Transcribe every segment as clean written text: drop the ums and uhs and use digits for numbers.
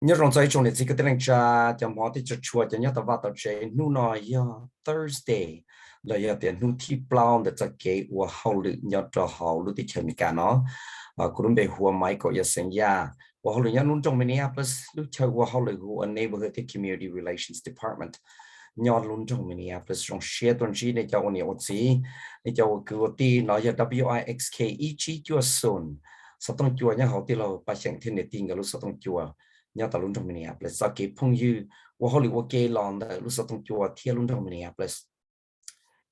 nhớ rằng tại trong này chỉ có tiếng cha cho mọi thì chua cho nhớ tao vào tao chơi nu nói Thursday là giờ tiền nu thi plan để cho cái và hậu lực nhớ cho hậu lực thì chơi mình cả nó cũng để hùa máy có giờ sinh ra và hậu lực nhớ nu trong Minneapolis lúc chơi và hậu lực hùa neighborhood community relations department nhớ luôn trong Minneapolis trong share tuần chỉ để cho nhiều gì để cho cái tí nói giờ WIXK chua son sao tông chua nhá hậu tí là bài sáng thiên để tin cái lúc sao tông chua nhớ tao luôn trong Minneapolis sau khi phong yêu và họ lưu cái lòng đó lúc sau tông chùa thiên luôn trong Minneapolis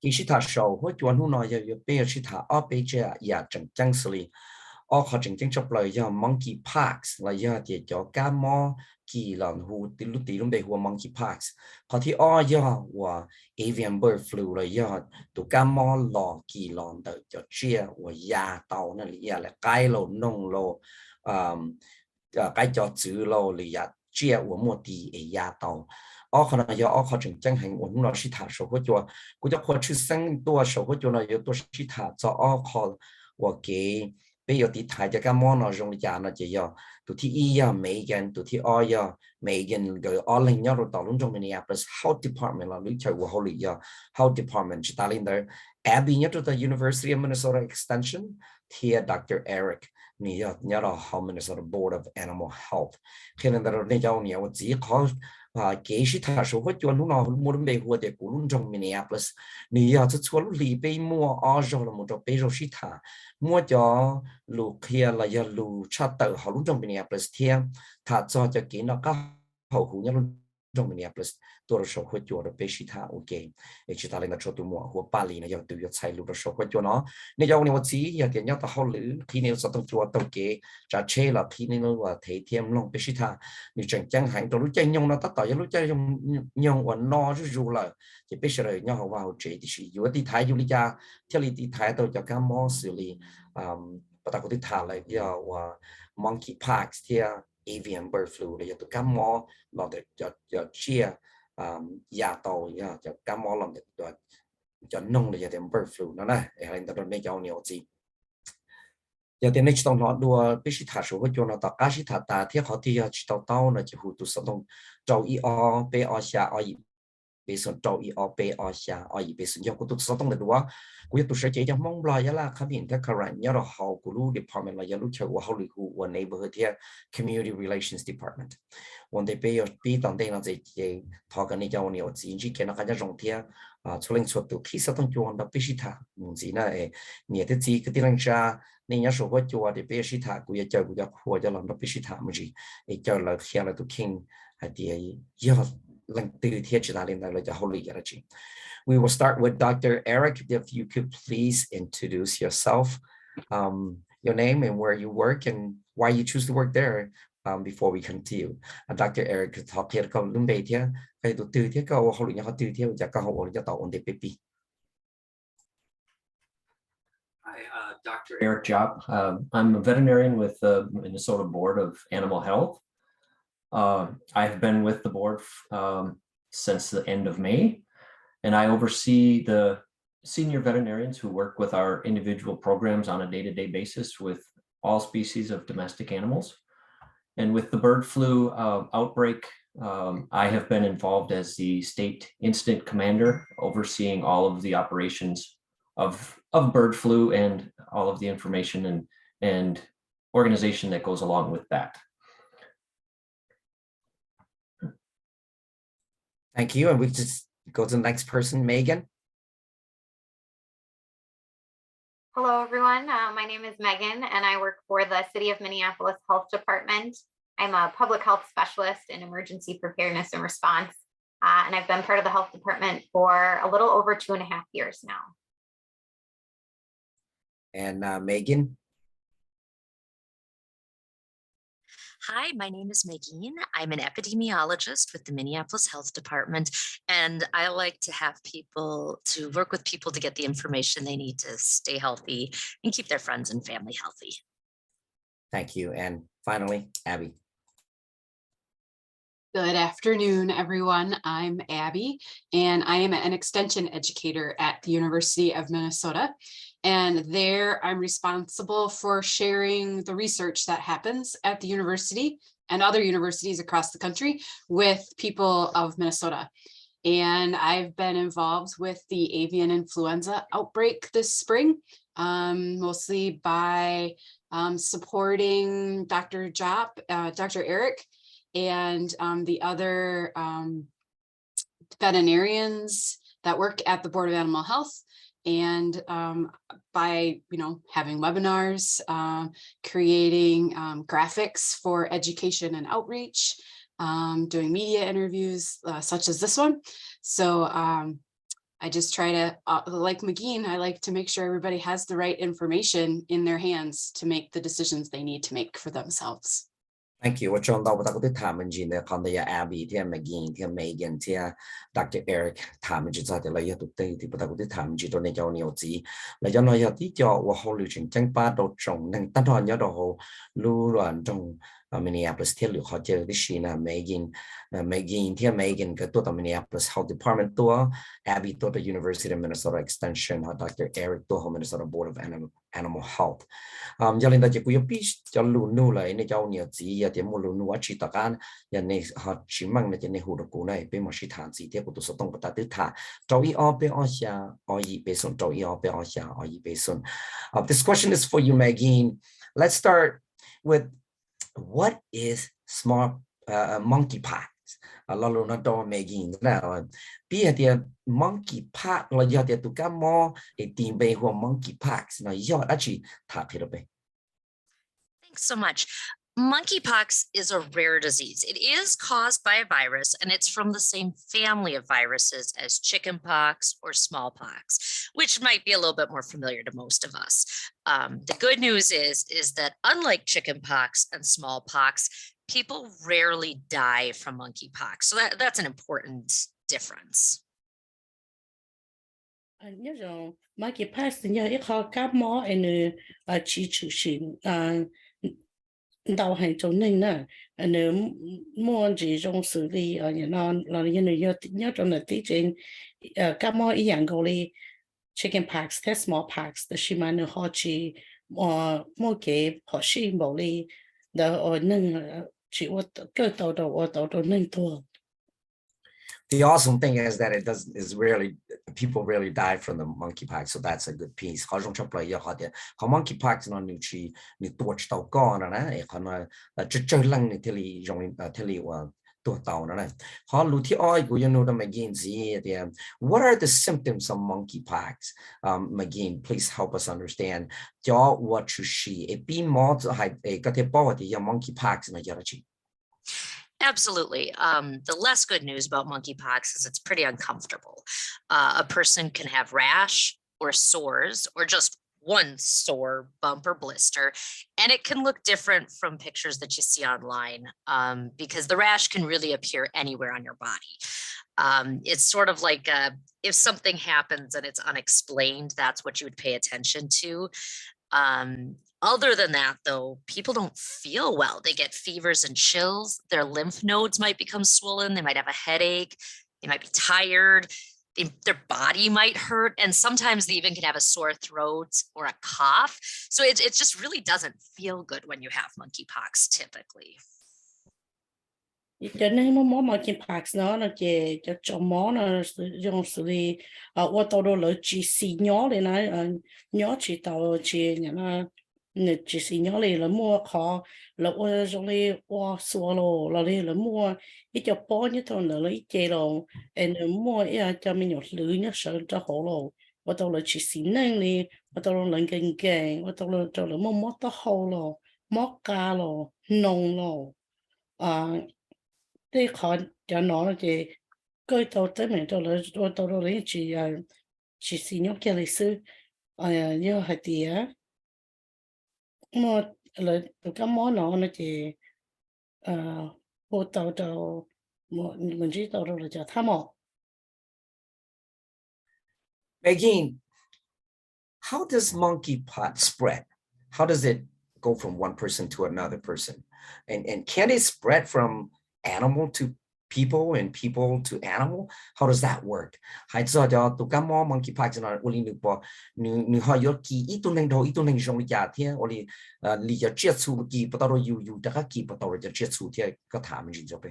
cái sự thật sâu họ chùa nó nói giờ bây giờ sự thật ở bây giờ giờ chẳng chẳng xử lý ở họ chẳng chẳng chấp lời giờ Monkeypox là giờ thì cho cá mò kỳ lần hù từ lúc bây hùa Monkeypox họ thì ở giờ và Avian bird flu là giờ tụ cá mò lò kỳ lần đó cho chia và ya tàu nó là cái lô nông lô cái cho chữ lô là ya chia ở một tí ở ya tàu ở khả năng giờ ở họ chẳng chẳng hành của nó chỉ thả số của cho họ chữ sinh多số của cho nó有多chỉ thả cho ở họ và cái bây giờ thì thả cho cái món nó dùng giá nó chỉ giờ tụi thì y ya mấy cái tụi thì ở ya mấy cái người ở lên nhau rồi tàu luôn trong Minneapolis Health Department là lúc chơi của họ lý ya Health Department chỉ ta lên there Abby nhất từ University of Minnesota Extension thì Dr. Eric nhớ là Minnesota Board of Animal Health khi nên đó nên cho nhiều chỉ có cái sự thật số của chúng nó mua đến đây của để của luôn trong Minneapolis nhớ cho số lì bay mua ở rồi là một chỗ bay rồi sự thật mua cho lù kia là giờ lù cha tự họ luôn trong Minneapolis thêm thật cho cái nó có hậu hữu nhất luôn trong Minneapolisตัวเราควรจะเราไปชิตาโอเคชิตาเลยนะชดตัวมัวหัวปาลีนะยังตัวยังใช้ลูกเราควรจะเนาะในยาวนี้วันที่อย่างเดียวต่อเขาหรือที่นี่เราต้องตัวตัวเก๋จะเชื่อเราที่นี่เราว่าเทียมลงไปชิตามีจังจังหันตัวรู้ใจยงเราตัดต่อยังรู้ใจยงวันนอรู้เลยจะไปเฉลยเนี่ยเขาว่าเจที่สิอยู่ที่ไทยอยู่ลิจาเที่ยวที่ไทยตัวจะการมอสิลีปตากที่ไทยเลยเรียกว่า Monkeypox ที่ Avian bird flu เลยตัวการมอเราจะเชื่อya tàu ya cho cá mò làm được cho nông là giờ bird flu nó này hay là nó cho nhiều gì giờ thì này chỉ tao nói đùa biết sĩ thả số cho nó tạo cá sĩ thả ta thiết họ thì chỉ tao là chỉ hụt tụ sản động trâu y o b o xa o y bị sản trâu y o b o xa o y bị sản dụng của tụ sản động là đùa của tụ sẽ chỉ cho mong lo ya là khám hiện các current nhớ là họ của lu department là ya lu chơi của họ lưu của neighborhood here community relations departmentวันเดย์ปีตอนเด็กเราจะทอกันในเจ้าเนี่ยจีนจีเกนก็จะรองเทียช่วยส่วนตัวที่สต้องจวนดับพิชิตามุจีน่ะเนี่ยที่จีก็ที่รังชาในยาสูบจวนเดย์พิชิตากูจะเจอกูจะหัวจะลองดับพิชิตามุจีเจอเราเขียนเราตัวคิงไอเดียยอดลังตื่นเทียจิตาเรียนเราจะฮอลลี่กันจี We will start with Dr. Eric. If you could please introduce yourself, your name and where you work and why you choose to work there. Before we continue, Dr. Eric talk here câu lưng bề thế, cái tụ từ thế câu họ luyện họ từ thế, và câu họ cho tàu ổn định PP. Hi, Dr. Eric Job. I'm a veterinarian with the Minnesota Board of Animal Health. I've been with the board since the end of May, and I oversee the senior veterinarians who work with our individual programs on a day-to-day basis with all species of domestic animals. And with the bird flu outbreak, I have been involved as the state incident commander, overseeing all of the operations of bird flu and all of the information and organization that goes along with that. Thank you. And we just go to the next person, Megan. Hello, everyone. My name is Megan, and I work for the City of Minneapolis Health Department. I'm a public health specialist in emergency preparedness and response, and I've been part of the health department for a little over 2.5 years now. And Megan. Hi, my name is Megan. I'm an epidemiologist with the Minneapolis Health Department, and I like to have people to work with people to get the information they need to stay healthy and keep their friends and family healthy. Thank you. And finally, Abby. Good afternoon, everyone. I'm Abby, and I am an extension educator at the University of Minnesota. And there I'm responsible for sharing the research that happens at the university and other universities across the country with people of Minnesota. And I've been involved with the avian influenza outbreak this spring, mostly by supporting Dr. Eric, and the other veterinarians that work at the Board of Animal Health. And by, having webinars, creating graphics for education and outreach, doing media interviews such as this one. So I just try to, like McGean, I like to make sure everybody has the right information in their hands to make the decisions they need to make for themselves. Thank you. 我知道我大概他们今天看到有 Abby 天 McGean 天 Megan 天 Dr. Eric 他们就在这里也都对的，不大概他们知道你叫牛子，来叫那有啲叫我好旅程正巴到中，能当然有到好路乱中。Minneapolis 天路好接的是呢 Megan 天 Megan 个多到 Minneapolis Health Department 多 Abby 多到 University of Minnesota Extension 和 Dr. Eric 多和 Minnesota Board of Animal Health 叫领导就有必叫路努来你叫牛子呀点木路努啊去到干呀你和去忙呢就你胡的股呢被莫是谈子点不都是动不大对他周一二被二下二一被送周一二被二下二一被送This question is for you Megan. Let's start with what is small monkeypox? Lalu na do Megan na bi dia monkeypox la ya dia tu kabmob e tin be ho monkeypox na ya actually ta phir be. Thanks so much. Monkeypox is a rare disease. It is caused by a virus, and it's from the same family of viruses as chickenpox or smallpox, which might be a little bit more familiar to most of us. The good news is that unlike chickenpox and smallpox, people rarely die from monkeypox. So that's an important difference. 那种 monkeypox 呢，一個kabmob誒支出性到係做呢呢，摸這種處理然後有種的地震kabmob一樣個哩 chickenpox 和 smallpox 的是蠻好去摸給學習冇哩的去我個到我到能多。The awesome thing is that people rarely die from the monkeypox, so that's a good piece. 好容易出來有好啲，好 monkeypox 呢你多知道講啦呢，可能最冷你睇你容易睇你話多到呢。好，路體愛個有到 McGean 啲 What are the symptoms of monkeypox? McGean, please help us understand. 叫我出事，邊麼就係嗰啲包啲有 monkeypox 呢有得知。Absolutely. The less good news about monkeypox is it's pretty uncomfortable. A person can have rash or sores or just one sore bump or blister, and it can look different from pictures that you see online because the rash can really appear anywhere on your body. It's sort of like if something happens and it's unexplained, that's what you would pay attention to. Other than that, though, people don't feel well. They get fevers and chills. Their lymph nodes might become swollen. They might have a headache. They might be tired. Their body might hurt. And sometimes they even can have a sore throat or a cough. So it just really doesn't feel good when you have monkeypox typically. Cho nên mà monkeypox nó chỉ cho mó nó dùng xử lý ở tàu đó là chỉ xì nhỏ để nó nhỏ chỉ tàu chỉ nó chỉ xì nhỏ này là mua khó là ở trong này qua xua lô là mua ít cho bó như thôi là ít chế lô em mua cho mình nhột lưới nhá sợ cho hổ lô ở tàu là chỉ xì nâng này ở tàu là gần ở tàu là mua mót tao hổ lô mót cá lô nông lô thế khó cho nó là chỉ coi tàu tới mình tàu là chỉ xì nhỏ kia lịch sử như hạt tía mà là cái món nó chỉ bộ tàu mình chỉ tàu là cho tham mộ. Again, how does monkeypox spread? How does it go from one person to another person? And can it spread from animal to people and people to animal? How does that work? Hay cho tụ cá mò monkeypox nó uli nước bò nữ họ yo kỳ ít tu neng đầu ít tu neng trong nhà thế uli li cho chết su kỳ bắt đầu you đã kỳ bắt đầu cho chết su thế có thảm gì cho bé.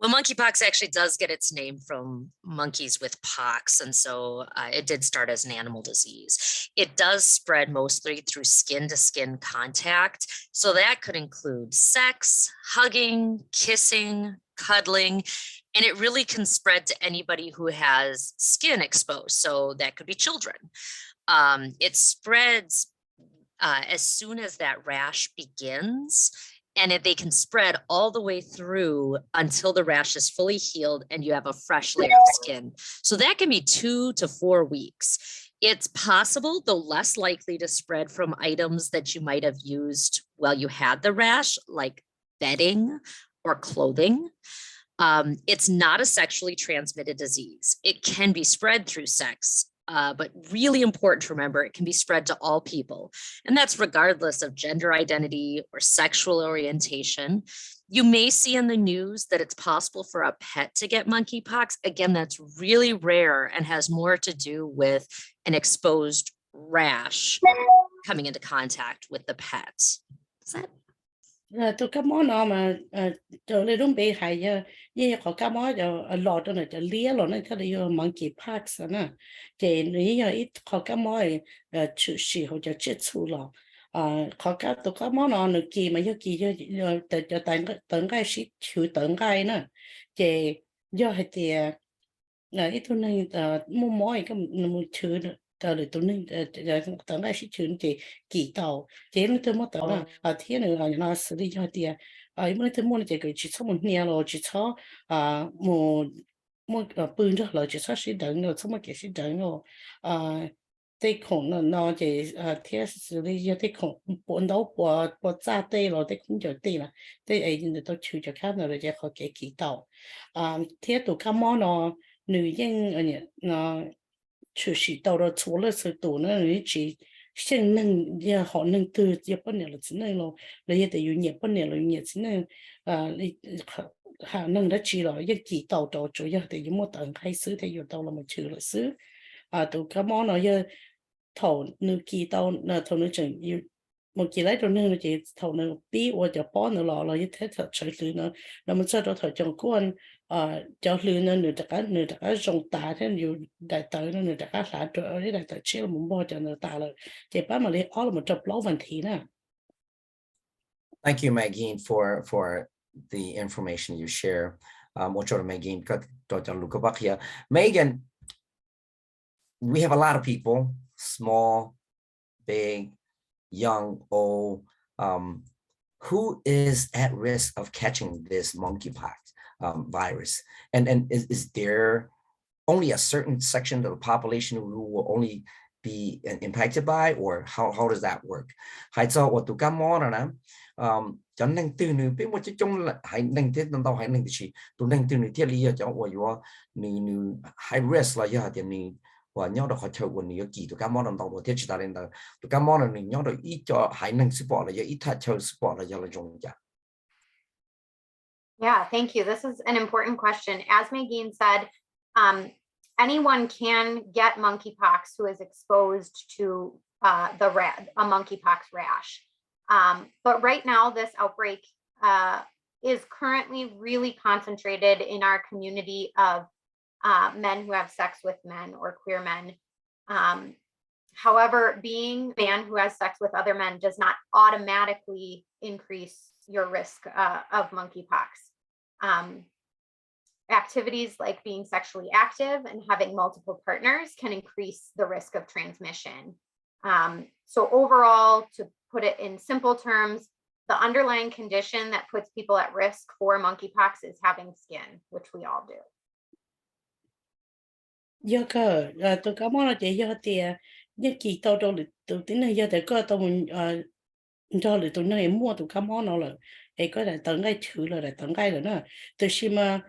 Well, monkeypox actually does get its name from monkeys with pox, and so it did start as an animal disease. It does spread mostly through skin-to-skin contact, so that could include sex, hugging, kissing, cuddling, and it really can spread to anybody who has skin exposed, so that could be children. It spreads as soon as that rash begins, and they can spread all the way through until the rash is fully healed and you have a fresh layer of skin. So that can be 2 to 4 weeks. It's possible, though less likely, to spread from items that you might have used while you had the rash, like bedding or clothing. It's not a sexually transmitted disease. It can be spread through sex. But really important to remember, it can be spread to all people, and that's regardless of gender identity or sexual orientation. You may see in the news that it's possible for a pet to get monkeypox. Again, that's really rare and has more to do with an exposed rash coming into contact with the pet. Is that? Tụi cá mó nó mà trở lên đúng bị hại như có cá mó cho lọt đó này cho lia lọt này cái này monkeypox nè thì nếu ít có cá mó chịu sĩ hoặc者接触了có cá tụi cá mó nó được kỳ mà do kỳ cho tận cái sĩ chịu tận cái nè thì do hay thì ít tụi này mua mối cái mua chịu tờ để tụi mình tận cái sĩ chịu thì kỳ tàu thì nó tôi mất tàu là thiên nữa nó xử lý cho tiền mới tôi mua cái chỉ số một年了chỉ số một bự nữa là chỉ số sĩ đẳng rồi số một cái sĩ đẳng rồi đây khổng nó chỉ thiên xử lý cho đây khổng bốn đấu bỏ ra đây rồi đây cũng cho đây là đây ấy người ta chịu cho khác rồi chỉ có cái kỳ tàu thiên tụ cá mò nó nữ nhân nó chịu sĩ tàu rồi除了是tụ nó chỉ现能也好能都也不能了，只能了，那也得有也不能了，也只能你还能得去了，一几到主要得有么等开始得有到了么去了是都干嘛呢？也头那几到那头那整有。một kỳ lấy rồi nên chị thầu nó bí hoặc者bó nó lò là như thế thật sự lừa nó là mình sau đó thời trong quân cho lừa nó người ta rong tà thế nhiều đại tử nó người ta là trở đi đại tử chế là muốn bỏ cho người ta là chị bắt mà lấy all là một trong lâu vấn thị nè. Thank you, Maggie, for the information you share. Một chỗ Maggie có cho Luca back here. Megan, we have a lot of people, small, big, young, old, who is at risk of catching this monkeypox virus? And is there only a certain section of the population who will only be impacted by, or how does that work? Hay cho ở tụ cá mò rồi nè, cho nên từ nửa biết một chút trong là hay nên thế nên tao hay nên gì, tụ nên từ nửa thiết lý cho ở yo nửa high risk là do thì nửa và nhau đó họ chơi quần nhiều kỳ tụ cá mò làm tàu thiết chỉ ta lên đó tụ cá mò là nhau đó ít cho hay nên support là do ít thay chơi support là do là dùng giá. Yeah, thank you. This is an important question. As Megan said, anyone can get monkeypox who is exposed to a monkeypox rash. But right now, this outbreak is currently really concentrated in our community of men who have sex with men or queer men. However, being a man who has sex with other men does not automatically increase your risk of monkeypox. Activities like being sexually active and having multiple partners can increase the risk of transmission. So overall, to put it in simple terms, the underlying condition that puts people at risk for monkeypox is having skin, which we all do. Do cơ tôi có món là chị do thì nhất kỳ tao đâu được từ tiếng này do thì có tao mình cho được tụi này mua tụi cá món nó là ấy có thể tận cái chữ là để tận cái rồi đó từ khi mà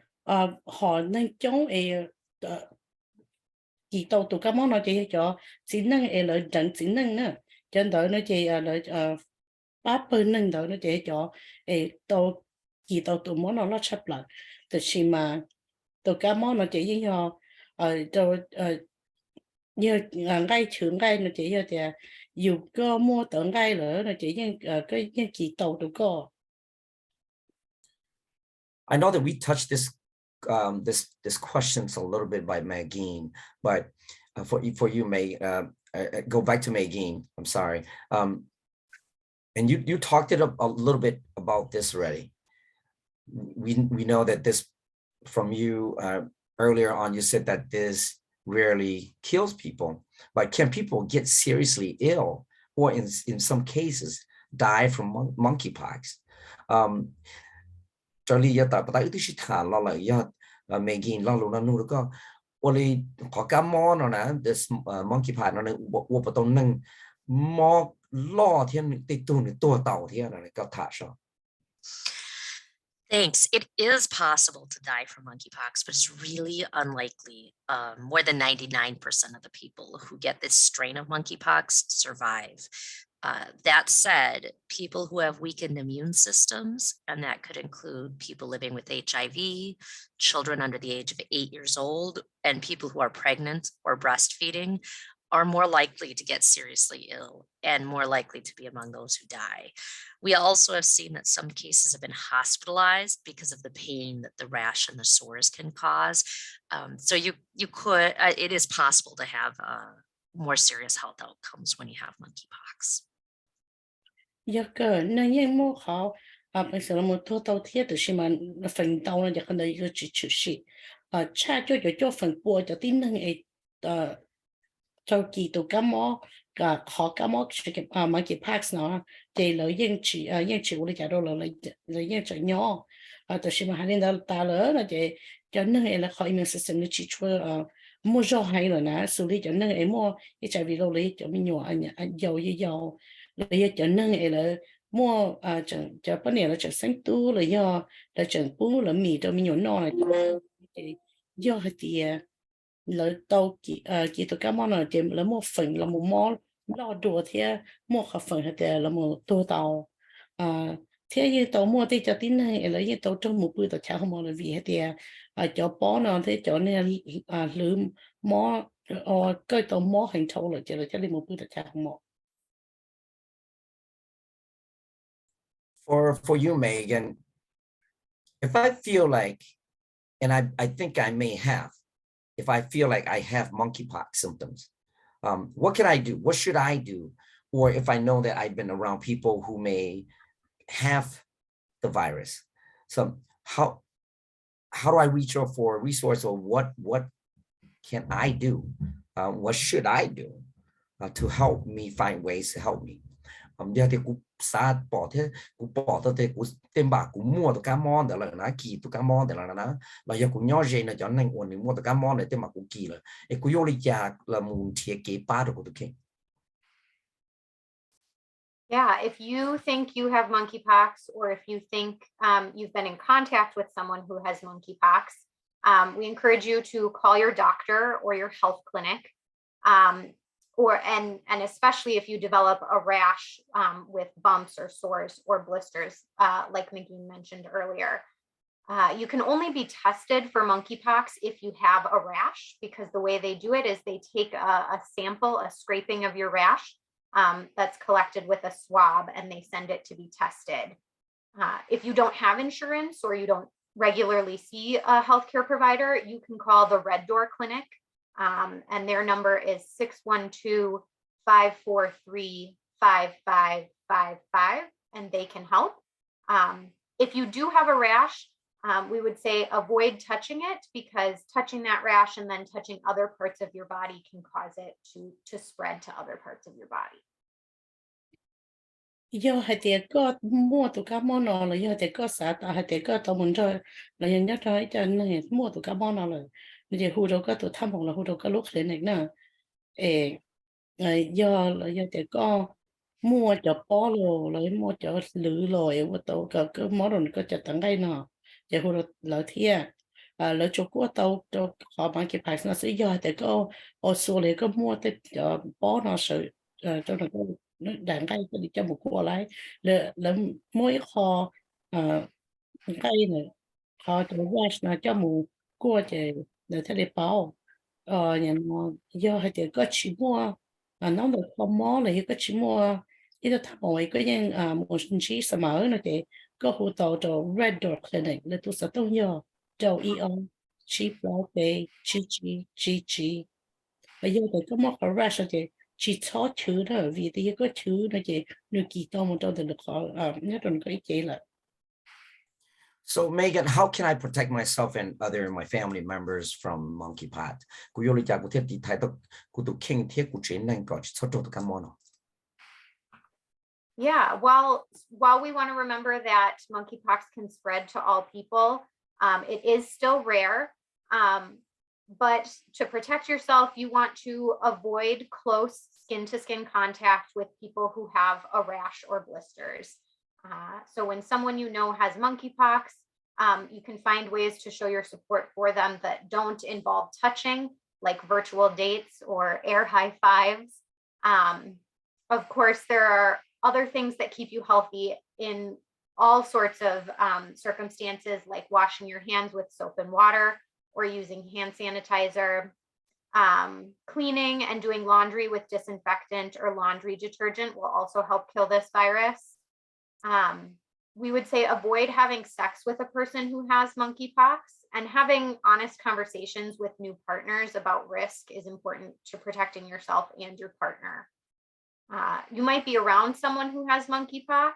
họ nên chống ấy kỳ tao tụi cá món nó chỉ cho chỉ năng ấy là trận chỉ năng nữa trên đó nó chỉ là bắp bên năng đó nó chỉ cho ấy tao kỳ tàu tụ món nó chấp lại từ khi mà tàu cá món nó chỉ với nhau rồi như ngay trưởng ngay nó chỉ cho thì dù có mua tận ngay nữa nó chỉ như cái kỳ tàu tụ có. I know that we touched this questions a little bit by Maggie, but for you, May, go back to Maggie. I'm sorry, and you talked it a little bit about this already. We know that this from you earlier on. You said that this rarely kills people, but can people get seriously ill or in some cases die from monkeypox? Charlie yata but I usually thả lo lại yat Maggie lo lo nu có only có cá mò nó nè this monkeypox nó wo bắt đầu nâng mò lo thiên tị tu này tua tàu thiên này có thả sao? Thanks. It is possible to die from monkeypox, but it's really unlikely. More than 99% of the people who get this strain of monkeypox survive. That said, people who have weakened immune systems, and that could include people living with HIV, children under the age of 8 years old, and people who are pregnant or breastfeeding, are more likely to get seriously ill and more likely to be among those who die. We also have seen that some cases have been hospitalized because of the pain that the rash and the sores can cause. So you could, it is possible to have more serious health outcomes when you have monkeypox. Dạ cơ nên như mua họ bây giờ là một thua tàu thiết từ khi mà phần tàu nóจะคนเดียวchỉ chịu sĩ cha cho phần bùa cho tin năng ấy cho kỳ tụ cá mó cả khó cá mó chỉ cái monkeypox nó thì lợi dân chỉ của cái đó là lợi dân chỉ nhỏ từ khi mà hai bên ta lỡ là chỉ cho năng ấy là khỏi immune system nó chỉ cho mua rau hay rồi nè xử lý cho năng ấy mua cái trái vì đâu lấy cho mình nhỏ anh giàu lấy cho năng ấy là mua cho bên này là cho sáng tu là do là cho bún là mì cho mình nhỏ non là do thì lợi tàu kỳ tụ cá món là chỉ là một phần là một món lo đùa thì một phần thì là một tô tàu thế như tàu mua thì cho tin này là như tàu trong một bữa tàu chả không là vì thì cho bó nó thế cho nên lưm mó cái tàu mó hành thâu là chỉ là cho nên một bữa tàu chả không. For you, Megan, if I feel like, and I think I may have, if I feel like I have monkeypox symptoms, what can I do? What should I do? Or if I know that I've been around people who may have the virus, so how do I reach out for a resource, or what can I do? What should I do to help me find ways to help me? Giờ thì cũng sát bỏ thế cũng bỏ tới cũng tên bạc cũng mua tụi cá món để là nó kỳ tụi cá món để là nó và giờ cũng nhớ gì là cho nên mình mua tụi cá món để tên bạc cũng kỳ là cũng vô lý giả là muốn thiết kế ba được của tụi kia. Yeah, if you think you have monkeypox, or if you think you've been in contact with someone who has monkeypox, we encourage you to call your doctor or your health clinic. And especially if you develop a rash with bumps or sores or blisters, like Maggie mentioned earlier. You can only be tested for monkeypox if you have a rash, because the way they do it is they take a sample, a scraping of your rash that's collected with a swab, and they send it to be tested. If you don't have insurance or you don't regularly see a healthcare provider, you can call the Red Door Clinic. And their number is 612-543-5555, and they can help. If you do have a rash, we would say avoid touching it, because touching that rash and then touching other parts of your body can cause it to spread to other parts of your body. Do hai tiệt có mua tụi cá món nào là do tiệt có xã tại hai tiệt có tao muốn rồi là nhân nhất rồi cho nên mua tụi cá món nào là giờ hù đâu có tụi thăm hoặc là hù đâu có lúc thế này nè do là do tiệt có mua cho bó lô lấy mua cho lử lồi của tao cái món đồ có cho tặng đây nè giờ hù đâu lợi thiệt lợi chỗ của tao cho họ bán cái nó sẽ do tiệt có ở số này có mua tới cho bó nó sự cho nó đàn cái đi cho một cô lấy là mỗi kho cái này họ từ rash là cho mù qua thì để thay để bảo nhà nó do hay thì có chỉ mua nó được không mó là có chỉ mua ít thằng mọi cái những một sinh trí sớm ở nó thì có hỗ trợ cho red door clinic là tôi sẽ tôi nhớ cho chi bảo vệ chi bây giờ thì có một cái rash thì chỉ cho thứ đó vì thì có thứ nó thì nó kỳ to một trong được họ nhất là cái gì là. So Megan, how can I protect myself and other my family members from monkeypox? Cô yêu lý của thiết thì thái tộc của tụ kinh thiết của chiến năng có cho tụ các món. Yeah, while we want to remember that monkeypox can spread to all people, it is still rare. But to protect yourself, you want to avoid close skin-to-skin contact with people who have a rash or blisters. So when someone you know has monkeypox, you can find ways to show your support for them that don't involve touching, like virtual dates or air high fives. Of course, there are other things that keep you healthy in all sorts of circumstances, like washing your hands with soap and water or using hand sanitizer. Cleaning and doing laundry with disinfectant or laundry detergent will also help kill this virus. We would say avoid having sex with a person who has monkeypox, and having honest conversations with new partners about risk is important to protecting yourself and your partner. You might be around someone who has monkeypox.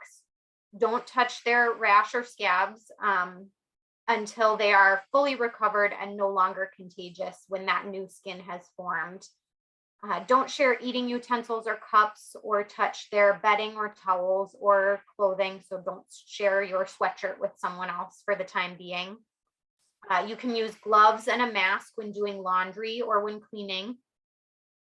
Don't touch their rash or scabs until they are fully recovered and no longer contagious when that new skin has formed. Don't share eating utensils or cups or touch their bedding or towels or clothing. So don't share your sweatshirt with someone else for the time being. You can use gloves and a mask when doing laundry or when cleaning.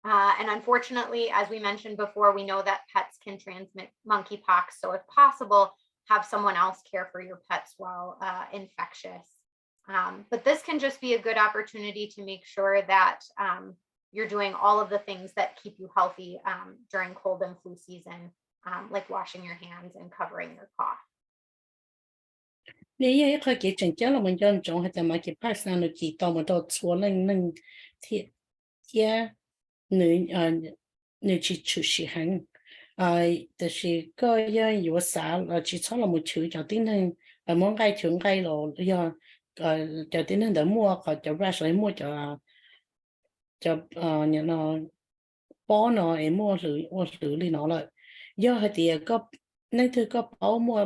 And unfortunately, as we mentioned before, we know that pets can transmit monkeypox. So if possible, have someone else care for your pets while infectious. But this can just be a good opportunity to make sure that you're doing all of the things that keep you healthy during cold and flu season, like washing your hands and covering your cough. Nếu như cái chuyện chắc là mình dân trong hay là mà cái phát sinh được kỳ to một độ số lần thì nữ chỉ chủ sĩ hànhแต่是ก็ยัง有啥只操了没球就顶能么该穷该了要就顶能的摸个就 rush 来摸你那包呢ไอ้摸หรือ我里哪了要还得个那这个包摸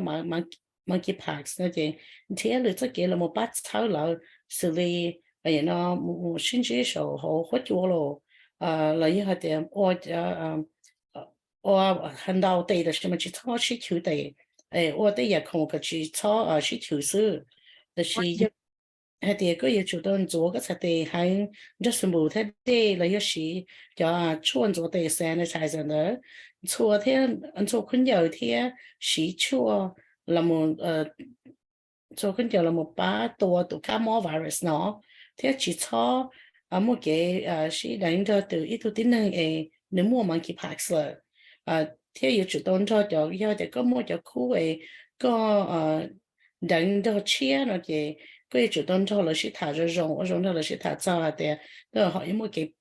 monkeypox 那些天了这给了么把操了是哩哎那我甚至手好或者了了以后的我我看到对的什么去操需求的我的也看个去操需求是但是一还得个也主动做个才得还就是没太对了有时叫穿做的三的才是的错天做困有天洗错là một cho cái giờ là một ba tổ kabmob virus nó thế chỉ cho một cái sĩ đánh cho từ ít tuổi tin năng nếu mua monkeypox là thế yêu chủ động cho do để có một cho khu có đánh cho chia nó cái cái chủ động cho là sĩ thả rong cho là sĩ thả cho để đó họ một cái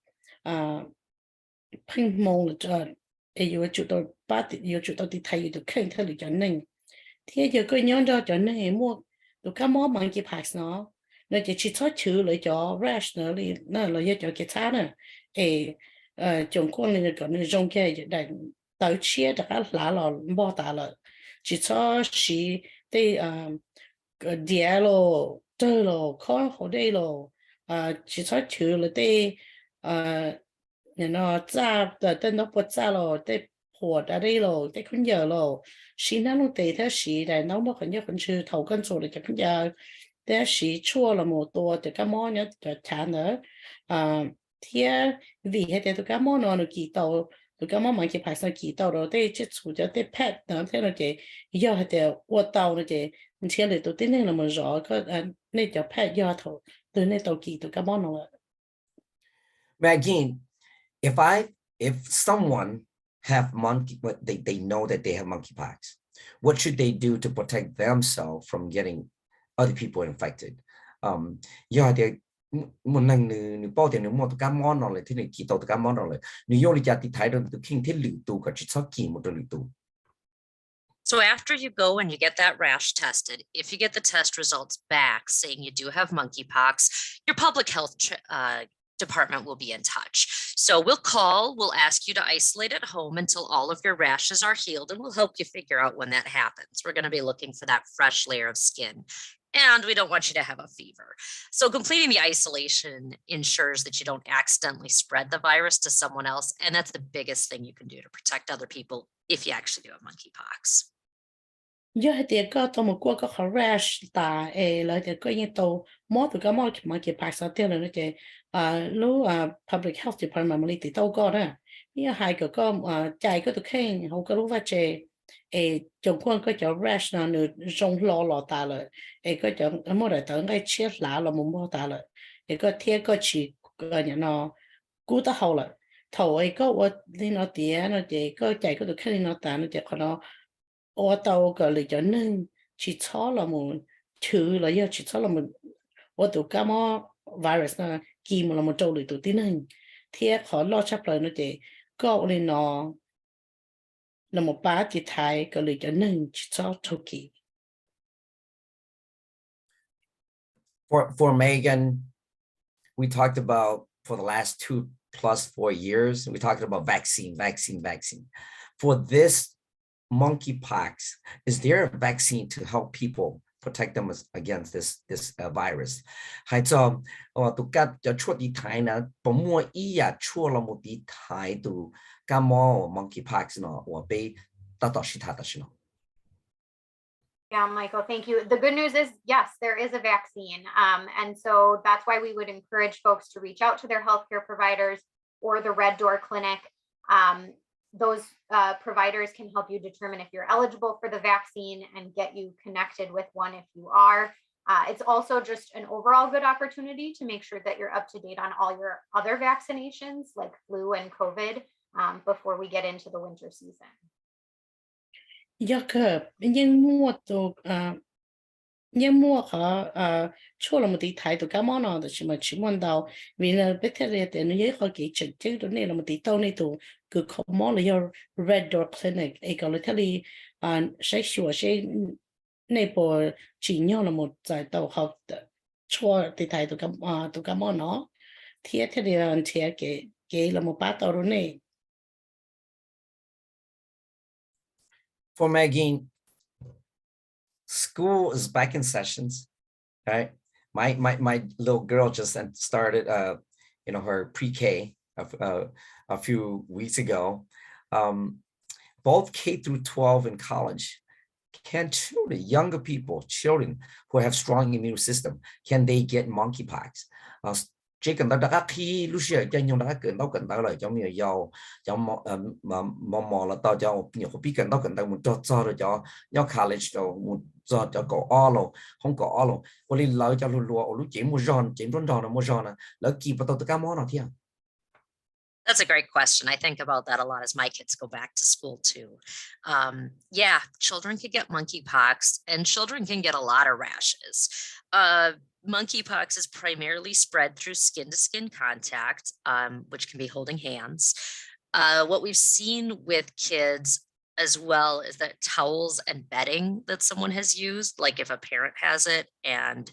ping mong là cho yêu chủ động bắt yêu chủ động đi thay được khen theo được cho nên thế giờ cái nhóm đó cho nên mua tụi cá mó monkeypox nó chỉ cho chữ lại cho rash nó là cho cái thá nữa trong con này cái nó dùng cái để tạo chia đã lá là bao ta là chỉ cho chỉ để địa lo chơi lo con hồ đây lo chỉ cho chữ là để nó ra để nó bớt ra lo để火的嘞咯，得困觉咯。是那种地它是的，那么很多很是头跟做的就困觉，但是错了么多，就干嘛呢？就谈了，天为还得就干嘛呢？记到，就干嘛去拍上记到了，得接触就得拍，然后天了就要还得我到了就，你天里都顶那么热，个那就拍要头，对那都记到干嘛了。Again, if someone have but they know that they have monkeypox, what should they do to protect themselves from getting other people infected. Yeah, they một lần nữa bao tiền nữa một cái món nào lại thế này kỳ tàu cái món nào lại nếu yêu đi ra thì thấy được từ khi thế lựu tụ cả chỉ số kỳ một lựu tụ. So after you go and you get that rash tested, if you get the test results back saying you do have monkeypox, your public health department will be in touch. So we'll ask you to isolate at home until all of your rashes are healed, and we'll help you figure out when that happens. We're going to be looking for that fresh layer of skin, and we don't want you to have a fever. So completing the isolation ensures that you don't accidentally spread the virus to someone else, and that's the biggest thing you can do to protect other people if you actually do have monkeypox. giờ thì có tôi một qua có rash ta lại thì có những tàu mót từ cái mót mà cái bác sĩ tiêu là nó chỉ lúc public health department mới thì tàu có đó như hai cái có chạy có được khen không có lúc phát chế trong quân có chỗ rash là nửa rong lo ta rồi có chỗ mỗi đại tưởng cái chết lạ là một mô ta rồi có thiết có chỉ cái nhà nó cú ta hậu rồi thầu có đi nó tía nó chỉ có chạy có được khen nó ta nó chỉ có nó ở đâu cái lý do nên chỉ cho là một thứ là do chỉ cho là một ở đâu cái mà virus nó kỳ mà là một châu lưỡi tụi tin nên thì họ lo chấp lời nó chỉ có lên nó là một bát chỉ thay cái lý do nên chỉ cho châu kỳ. For Megan, we talked about for the last 2+ 4 years, we talked about vaccine. For this monkeypox, is there a vaccine to help people protect them against this virus? Hay cho tụ cắt cho chuột đi thái nè, bấm mua y à chuột là một đi thái tụ kabmob monkeypox nó, hoặc bị ta shi ta shi nó. Yeah, Michael, thank you. The good news is, yes, there is a vaccine. And so that's why we would encourage folks to reach out to their healthcare providers or the Red Door Clinic. Those providers can help you determine if you're eligible for the vaccine and get you connected with one if you are. It's also just an overall good opportunity to make sure that you're up to date on all your other vaccinations like flu and COVID before we get into the winter season. Dạ cơ, nhưng mua họ cho là một tí thái tụ cái món nào đó chỉ muốn đâu vì là biết thế thì nó dễ họ kỹ trực chứ đó này là một tí tàu này tụ cứ không món là do Red Door Clinic gọi là thế là sẽ sửa sẽ này bộ chỉ nhau là một giải tàu học cho tí thái tụ cái món nó thì thế thì cái là một bát tàu đó này. For Megan, school is back in sessions, right? My little girl just started, her pre-K a few weeks ago. Both K-12 and college, can children, younger people, children who have strong immune system, can they get monkeypox? Chỉ cần ta khi lúc xưa cho nhau đã cần tao lại cho nhiều dầu cho mò là tao cho nhiều biết cần tao muốn cho rồi cho nhau college cho cho có alo không có alo có đi lợi cho lùa lúc chỉ mua giòn là mua giòn lỡ kịp vào tao tất cả món nào thiệt. That's a great question. I think about that a lot as my kids go back to school too. Yeah, children can get monkeypox and children can get a lot of rashes. Monkeypox is primarily spread through skin-to-skin contact, which can be holding hands. What we've seen with kids as well is that towels and bedding that someone has used, like if a parent has it and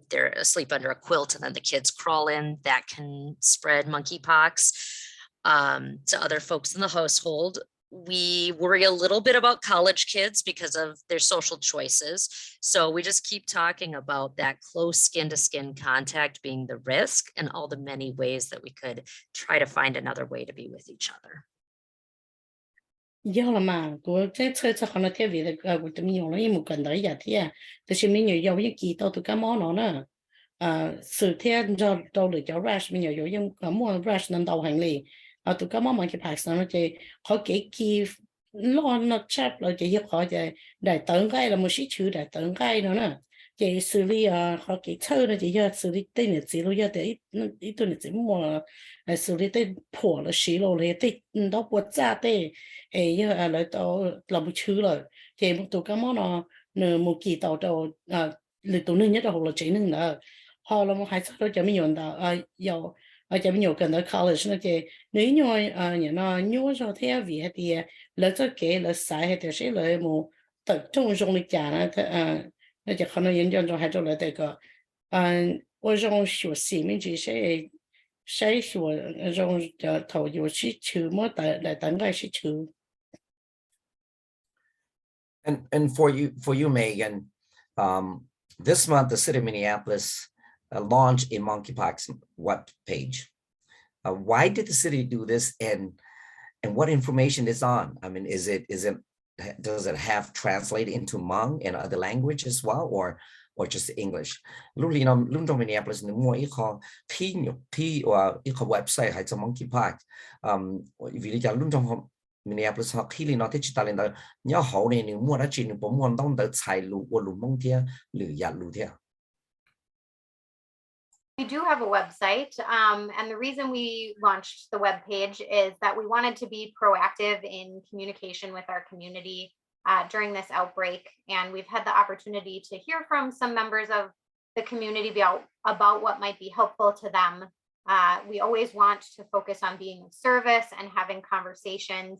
they're asleep under a quilt and then the kids crawl in, that can spread monkeypox to other folks in the household. We worry a little bit about college kids because of their social choices. So we just keep talking about that close skin-to-skin contact being the risk and all the many ways that we could try to find another way to be with each other. Giờ là mà của cái chơi họ nói theo việc là của tụi mình用了一cần đấy giả thì thì mình nhiều những kỳ tao tụi cái món nó nè sự theo cho đâu được cho rash mình nhiều những mua rash nên đầu hành lý tụi cái món monkeypox nó chỉ họ kỹ kỳ lo nó chép rồi chỉ họ chỉ đại tấn cái là một sĩ chữ đại tấn cái nữa nè chỉ xử lý họ kỹ chơi nó chỉ giờ xử lý tên là chỉ lo giờ để ít tuần là chỉ mua xử lý tên phổ là xí lô là tên đó bớt ra tên giờ lại tao làm một chữ rồi chỉ một tụi cái món nó nửa một kỳ tàu đầu lịch tụ nên nhất là học là chỉ nên là họ là một hai sao cho mình nhận到有cho mình nhận cần tới college nó cái nếu như nhà nó nhớ rồi theo vì thì là cho cái là sai thì sẽ là một tập trung trong lịch trả那就可能研究中还做了这个我用学习面积是筛选用的投入需求么的来等待需求。And for you, Megan, this month the city of Minneapolis launched a Monkeypox web page. Why did the city do this, and what information is on? I mean, does it have translated into Hmong and other language as well, or just English? Lúc trong Minneapolis nếu mua ít kho thi ít kho website hay cho Monkeypox, vì lý do lúc trong Minneapolis họ khi nó thấy chỉ ta lên đó nhớ hậu này nếu mua đã chỉ nếu bấm mua đông tới xài lù của lù mông thia lù giặt lù thia. We do have a website, and the reason we launched the web page is that we wanted to be proactive in communication with our community during this outbreak, and we've had the opportunity to hear from some members of the community about what might be helpful to them. We always want to focus on being of service and having conversations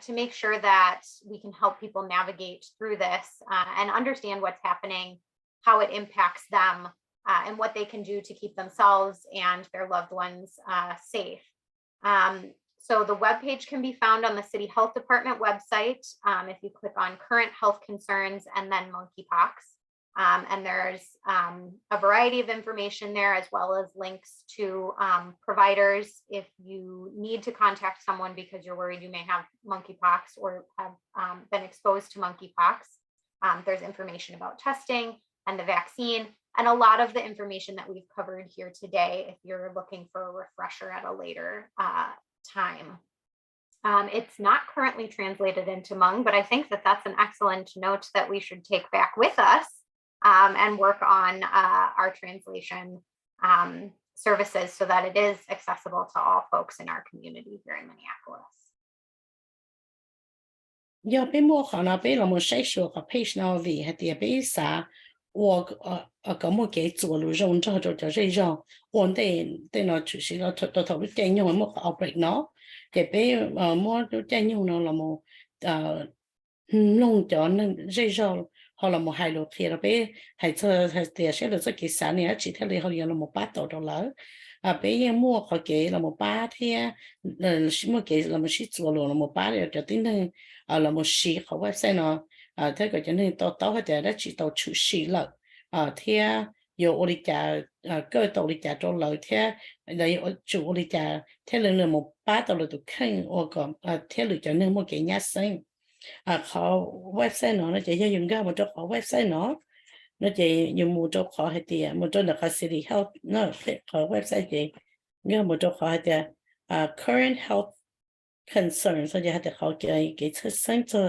to make sure that we can help people navigate through this and understand what's happening, how it impacts them, and what they can do to keep themselves and their loved ones safe. So the webpage can be found on the City Health Department website if you click on current health concerns and then monkeypox. And there's a variety of information there, as well as links to providers if you need to contact someone because you're worried you may have monkeypox or have been exposed to monkeypox. There's information about testing and the vaccine, and a lot of the information that we've covered here today if you're looking for a refresher at a later time. It's not currently translated into Hmong, but I think that that's an excellent note that we should take back with us and work on our translation services so that it is accessible to all folks in our community here in Minneapolis. 要被摸好了，被我们筛选和配上位，还得被啥？我个么给做路用之后就这种，我得那就是了头头电用么 outbreak 喏，给被么都电用了了么弄掉那这种。好了，我还落去了，被还这还得些了这几3年，几天了后有了我8到了，被人摸好给了我8天，什么给了我去做了我8了，就等等了我10好外噻呢，他个就那到还得了只到出10了，天有我哋家个到你家做了天，你我做我哋家天了我8到了都看我个天了就那么给人生。เขาเว็บไซต์เนาะแล้วจะยังก็มันจะขอเว็บไซต์เนาะแล้วจะยังมันจะขอให้เดียมันจะนักสิริ health เนาะขอเว็บไซต์จะเนี่ยมันจะขอให้เดียcurrent health concern 所以ให้เดียเขา给测试จะ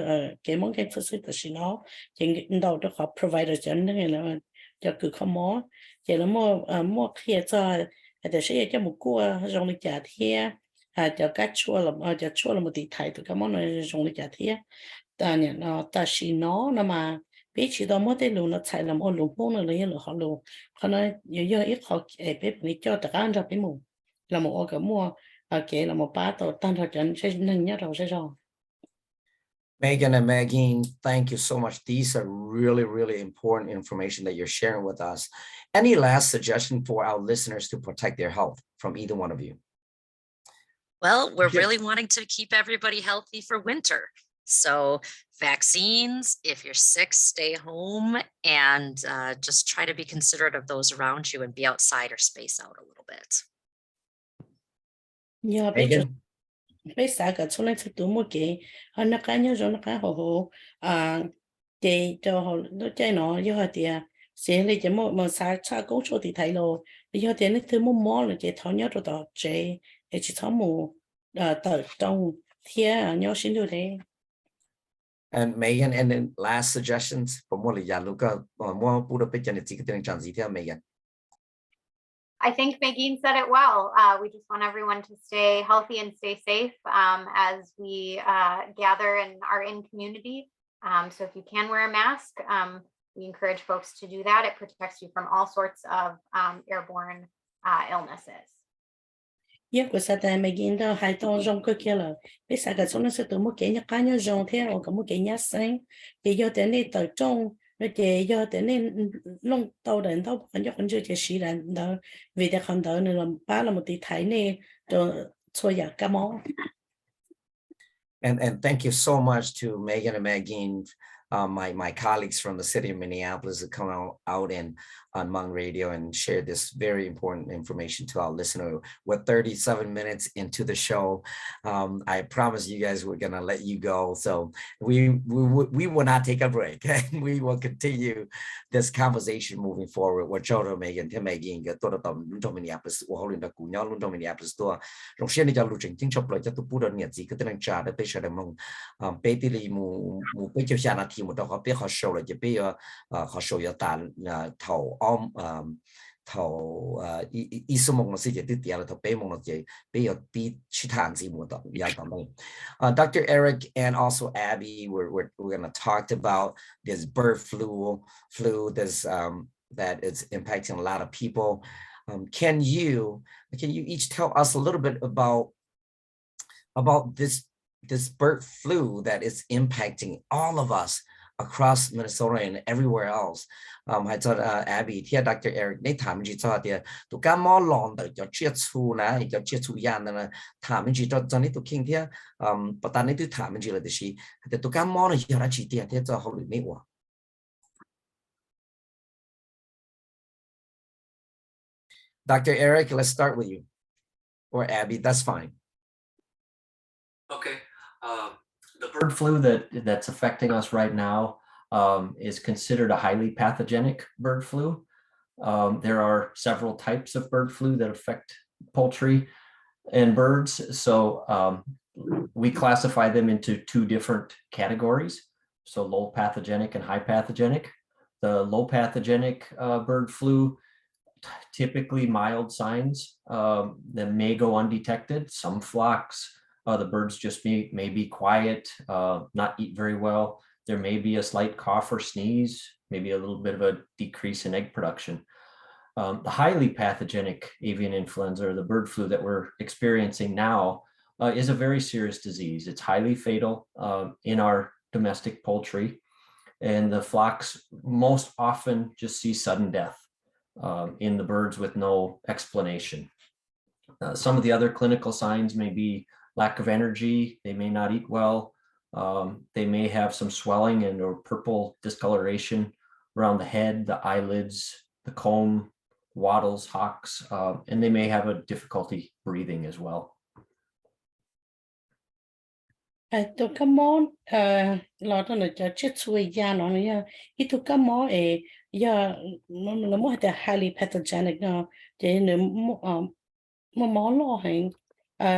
给มอง给测试的时候ยังเราจะขอ provider จะนั่นแล้วจะคือเขาหมอจะแล้วหมอเคลียร์จะแต่ใช่จะหมอกลัวโรงพยาบาลเทียจะกัดชัวร์จะชัวร์เราติดไทยตัวก็มันโรงพยาบาลเทียแต่เนี่ยแต่สิเนาะนะมาปีที่เราไม่ได้รู้นะใช่เราไม่รู้พวกนั้นเลยหรือเขารู้เขาเนี่ยเยอะๆอีกเขาเป็นนี่เจ้าแต่การจะเป็นหมู่เราไม่เอากับมั่วเก๋เราไม่ป้าตัวตั้งแต่จนใช่นั่งเนี่ยเราใช่ไหม Megan and Maggie, thank you so much. These are really, really important information that you're sharing with us. Any last suggestion for our listeners to protect their health from either one of you? Well, we're really wanting to keep everybody healthy for winter. So vaccines, if you're sick, stay home and just try to be considerate of those around you and be outside or space out a little bit. Yeah, bây giờ cái số này sẽ tụi mua cái nó cái nhớ rồi nó cái hồ để cho họ nó chơi nó do họ thì sẽ lấy cái một sao cố số thì thấy rồi do thì nó thứ mua là cái tháo nhớ rồi đó chế để chỉ tháo mù tờ trong thiên nhớ xin được đấy. And Megan, and then last suggestions for more là Luca more put up picture chỉ cái tiếng Trần gì theo Megan. I think Megan said it well. We just want everyone to stay healthy and stay safe as we gather and are in community. So if you can wear a mask, we encourage folks to do that. It protects you from all sorts of airborne illnesses. Yeah, của sa ta mày gìn đó hai tao rong cơ kia là biết sao cái số nó sẽ từ một cái nhà cá nhân rong thế rồi có một cái nhà xanh thì do thế này từ trong rồi thì do thế này long tàu đến tàu còn do con chưa chỉ xí là đó vì thế không đỡ nữa làm ba là một tí thái này rồi xôi giả cá mó. And thank you so much to Megan and Maggie, my colleagues from the city of Minneapolis who come out and on HMONG Radio and share this very important information to our listener. We're 37 minutes into the show. I promise you guys we're gonna let you go, so we will not take a break. And we will continue this conversation moving forward. What Joe Megan, Tim Megan, get to the Minneapolis, or holding the Cunya, Minneapolis store. Long Shanny Jaluching, think of like to put on yet, Zika and Chad, the patient among Betty Mu Picture team with the Hopi Hosho, like you pay a Hosho Yatan Tau. Thầu ý số một là sẽ tiếp theo thầu bé một là sẽ bây giờ bị chỉ thản gì một đó ya tầm này. Dr. Eric and also Abby, we're gonna talk about this bird flu this that is impacting a lot of people. Can you each tell us a little bit about this bird flu that is impacting all of us across Minnesota and everywhere else? I thought Abby, here Dr. Eric, they time you thought there to come more long the your chitu na your chitu yan and time you don't need to king here. But I need to time you let the she the to come more here actually there there's a whole me one. Dr. Eric, let's start with you. Or Abby, that's fine. Okay. The bird flu that's affecting us right now is considered a highly pathogenic bird flu. There are several types of bird flu that affect poultry and birds. So we classify them into two different categories. So low pathogenic and high pathogenic. The low pathogenic bird flu, typically mild signs that may go undetected. Some flocks, the birds just may be quiet, not eat very well. There may be a slight cough or sneeze, maybe a little bit of a decrease in egg production. The highly pathogenic avian influenza, or the bird flu that we're experiencing now, is a very serious disease. It's highly fatal in our domestic poultry, and the flocks most often just see sudden death in the birds with no explanation. Some of the other clinical signs may be lack of energy. They may not eat well. They may have some swelling and or purple discoloration around the head, the eyelids, the comb, wattles, hocks, and they may have a difficulty breathing as well. To come on, lot on the chits with yan on ya. It to come on no more the highly pathogenic now. Then more law hang.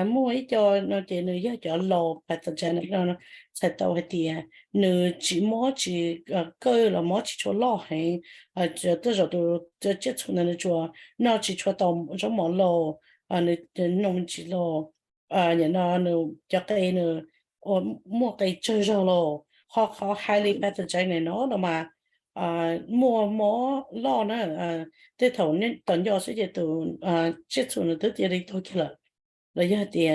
More cho nó chỉ nữ cho low pathogenic nó sẽ tàu hết tiệt nữ chỉ cơ là mỗi chỉ cho lo hay cho tới rồi tôi chết xuống nó nó chỉ cho tàu trong mỗi low nữ nông chỉ low nhà nó cho cái nữ mua cái chơi rồi lo họ highly pathogenic nó mà mua lo nữa tới thầu nên tận do sẽ từ chết xuống nó tới tiền đi thôi kia là rồi giờ thì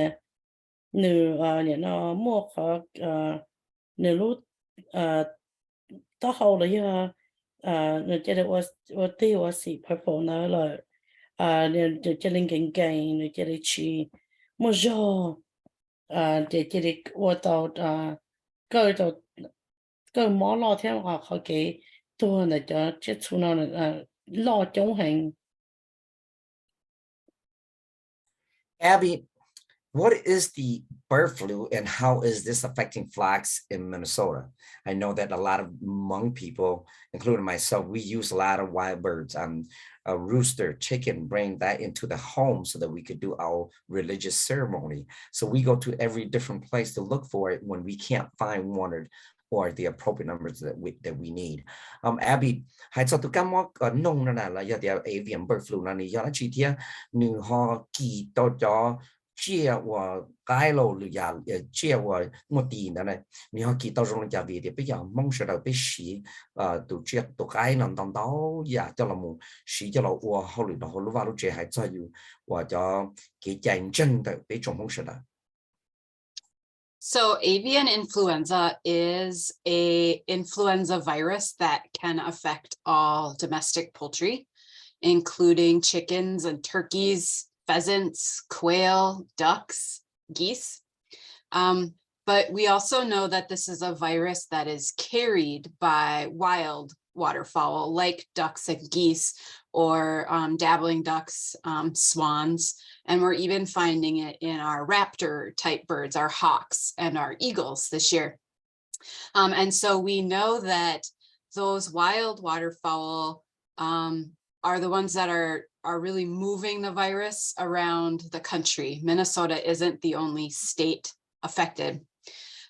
nữ nó mua khó nữ lúc đó hậu rồi giờ nữ chơi được tiêu xì purple nó là nữ chơi lên cảnh cảnh nữ chơi được chi mua giò để chơi được tàu cơ mỏ lo theo họ cáiตัวnày cho chết xuống nó lo chống hành. Abby, what is the bird flu and how is this affecting flocks in Minnesota? I know that a lot of Hmong people, including myself, we use a lot of wild birds, a rooster, chicken, bring that into the home so that we could do our religious ceremony. So we go to every different place to look for it when we can't find one or the appropriate numbers that we need. Abby, hay cho tôi cảm nông là do the avian bird flu là do nó chỉ theo nữ ho kỳ to cho chia và cái lô lừa giả chia và một tiền đó này nếu họ kỳ tao trong nhà về thì bây giờ mong sẽ đầu bây xí tụ chia tụ cái nằm tao đó giả cho là một xí cho là và họ lừa họ lúc vào lúc trẻ hay cho dù và cho cái tranh chân tại bây trong mong sẽ đó. So avian influenza is a influenza virus that can affect all domestic poultry, including chickens and turkeys, pheasants, quail, ducks, geese. But we also know that this is a virus that is carried by wild waterfowl like ducks and geese, or dabbling ducks, swans, and we're even finding it in our raptor type birds, our hawks and our eagles this year. And so we know that those wild waterfowl are the ones that are really moving the virus around the country. Minnesota isn't the only state affected.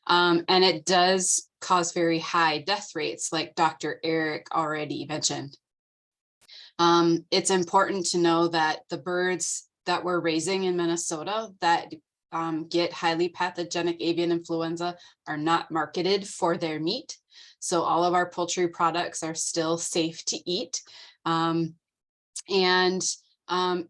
And it does cause very high death rates, like Dr. Eric already mentioned. It's important to know that the birds that we're raising in Minnesota that get highly pathogenic avian influenza are not marketed for their meat. So all of our poultry products are still safe to eat.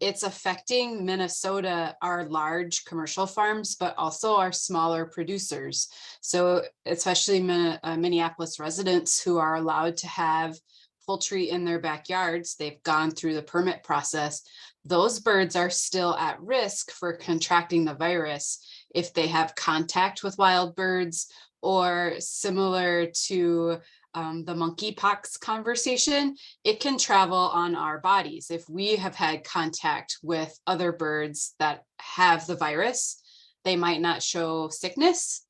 It's affecting Minnesota, our large commercial farms, but also our smaller producers. So especially Minneapolis residents who are allowed to have poultry in their backyards, they've gone through the permit process. Those birds are still at risk for contracting the virus if they have contact with wild birds, or similar to the monkeypox conversation, it can travel on our bodies. If we have had contact with other birds that have the virus, they might not show sickness.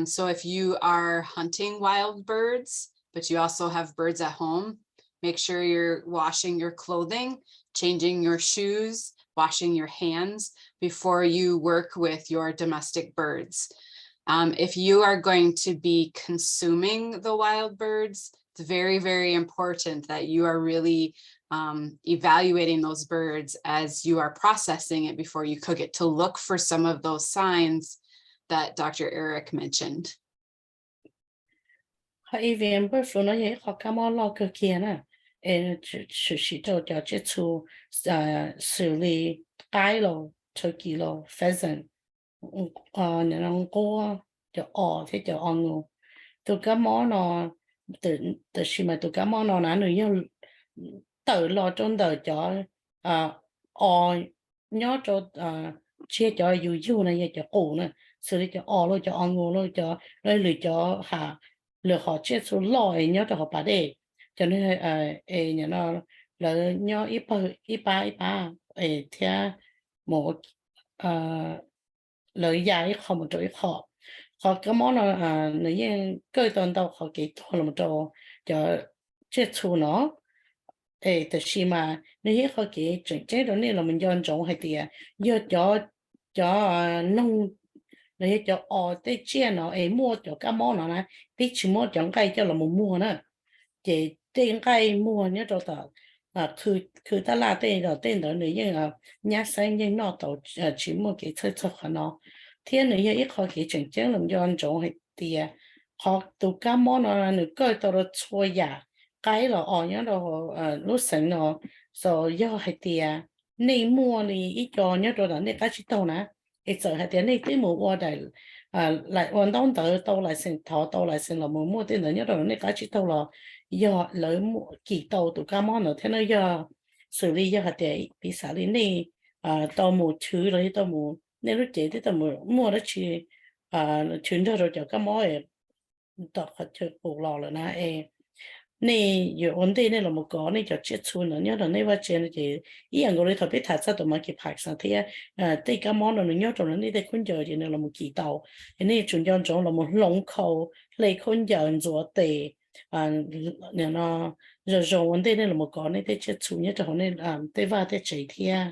So if you are hunting wild birds, but you also have birds at home, make sure you're washing your clothing, changing your shoes, washing your hands before you work with your domestic birds. If you are going to be consuming the wild birds, it's very, very important that you are really evaluating those birds as you are processing it before you cook it, to look for some of those signs that Dr. Eric mentioned. Avian bird flu nó dễ khó cam lo cơ kia nè, chỉ cho chế thu xử lý cái lo, turkey lo, pheasant, những con cua, cho thế cho ăn. Tụi cái món nó từ khi mà tụi cái món nó nữa như tự lo trong đời cho nhớ cho chia cho yêu này cho cổ nè, xử lý cho lo cho ăn lo cho rồi lựa cho lựa họ chia số lo nhớ cho họ bà đề cho nên nhà nó là nhớ ít ba theo một lợi dài không một chỗ họ cái món nó nếu như cơ toàn đâu họ kỹ thuật là một chỗ cho chia số nó từ khi mà nếu như họ kỹ chính chế đó nên là mình dọn trồng hay thì cho nông để cho tới chia nó mua cho các món nó này tí chỉ mua chọn cây cho là một mua nữa chỉ tiền cây mua nhớ cho taoคือตลาดเต้นเนี่ยยังญาติยังนอตchỉ mua cái chơi nó thiên này ít họ cái chỉnh chỉnh làm cho anh chọn hay tiệt họ tụ cá món nó nữa coi tao nó chua ya cái là nhớ đâu lúc sinh nó rồi do hay tiệt nên mua thì ít cho nhớ rồi là nên cái chỉ tao nè ít giờ hay tiệt nên tí mua qua đây lại hoàn toàn tao lại sinh thọ tao lại sinh là mua tiền nữa nhớ rồi nên cái chỉ tao là do lấy kỳ tàu tụ cá món nữa thế nó do xử lý do hạt để bị xả lý này tàu mua thứ rồi tàu mua nên lúc chế thì tàu mua đó chỉ chuyển rồi cho cá món ấy tàu hạt chơi bột lò rồi nè này giờ vấn đề này là một cái này cho chết xuống nữa nhớ là này vào trên thì ý anh gọi là thời biết thật ra tụi mình kịp học sang thì tây cá món nó nhớ rồi nó này con giờ thì nó là một kỳ tàu này chuyển cho chỗ là một lồng khâu lấy con giờ rồi tệ nó rồi vấn đề này là một cái này để chết xuống nhớ cho nên để vào để chạy theo.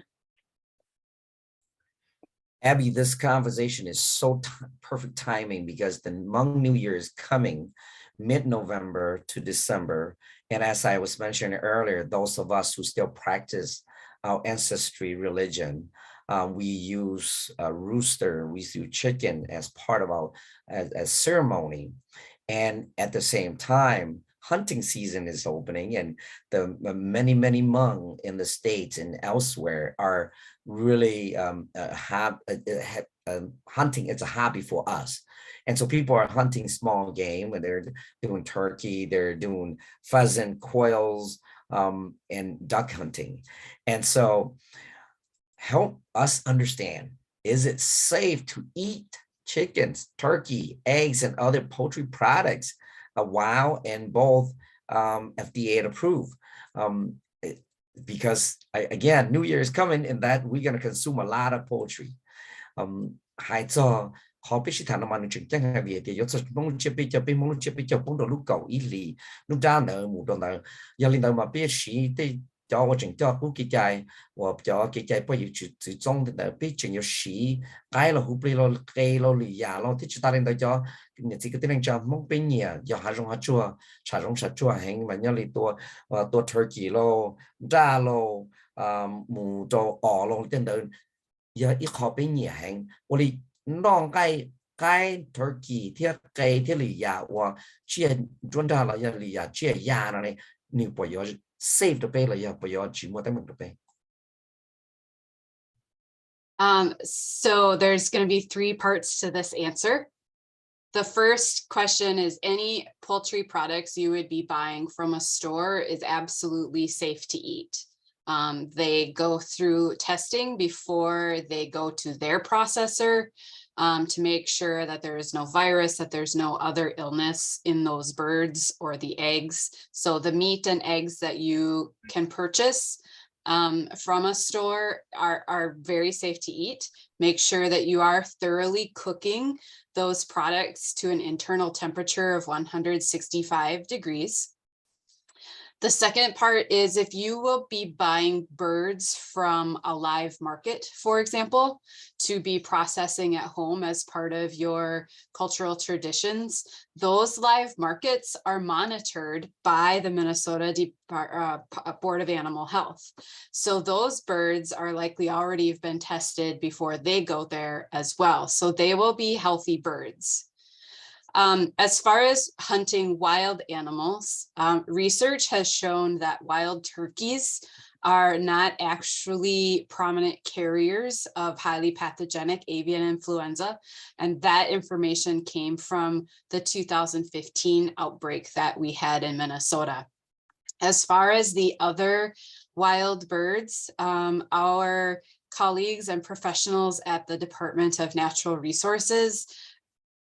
Abby, this conversation is so perfect timing because the Hmong New Year is coming mid-November to December. And as I was mentioning earlier, those of us who still practice our ancestry religion, We use rooster, we use chicken as part of our as ceremony. And at the same time, hunting season is opening, and the many Hmong in the States and elsewhere are really hunting. It's a hobby for us. And so people are hunting small game, and they're doing turkey, they're doing pheasant, quails, and duck hunting. And so help us understand, is it safe to eat chickens, turkey, eggs, and other poultry products while and both FDA approved? Because again, New Year is coming, and that we're going to consume a lot of poultry. 还做好必须谈到嘛，你真正嘅嘢，有時幫接比較比幫接比較幫到碌狗一里，碌渣呢冇到呢，有領導嘛必須對叫我整叫不記載，我叫記載不要最終的呢，必淨要洗，解了胡比咯，解了綠芽咯，啲其他領導叫你這個啲領叫冇變嘢，要下種下做，下種下做，係咪要你多turkey 咯，渣咯，冇做鵝咯，等等。要一考俾嘢行，我哋弄雞 turkey ที่ไก่ที่หลียาว่าเชี่ยจวนดาเราอย่าหลียาเชี่ยยานะเนี่ยนี่ปอยอ save ตัวไปเลยอย่าปอยอจีมัวตั้งมันตัวไป So there's going to be 3 parts to this answer. The first question is, any poultry products you would be buying from a store is absolutely safe to eat. They go through testing before they go to their processor to make sure that there is no virus, that there's no other illness in those birds or the eggs. So the meat and eggs that you can purchase from a store are very safe to eat. Make sure that you are thoroughly cooking those products to an internal temperature of 165 degrees. The second part is, if you will be buying birds from a live market, for example, to be processing at home as part of your cultural traditions, those live markets are monitored by the Minnesota Board of Animal Health. So those birds are likely already have been tested before they go there as well. So they will be healthy birds. As far as hunting wild animals, research has shown that wild turkeys are not actually prominent carriers of highly pathogenic avian influenza. And that information came from the 2015 outbreak that we had in Minnesota. As far as the other wild birds, our colleagues and professionals at the Department of Natural Resources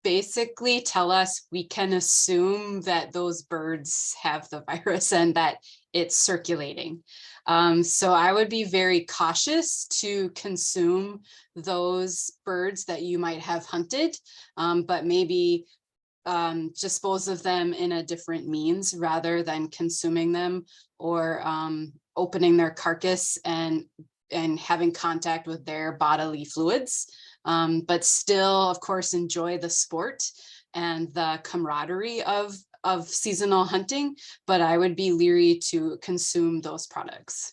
basically tell us we can assume that those birds have the virus and that it's circulating. So I would be very cautious to consume those birds that you might have hunted, but maybe dispose of them in a different means rather than consuming them or opening their carcass and having contact with their bodily fluids. But still, of course, enjoy the sport and the camaraderie of seasonal hunting, but I would be leery to consume those products.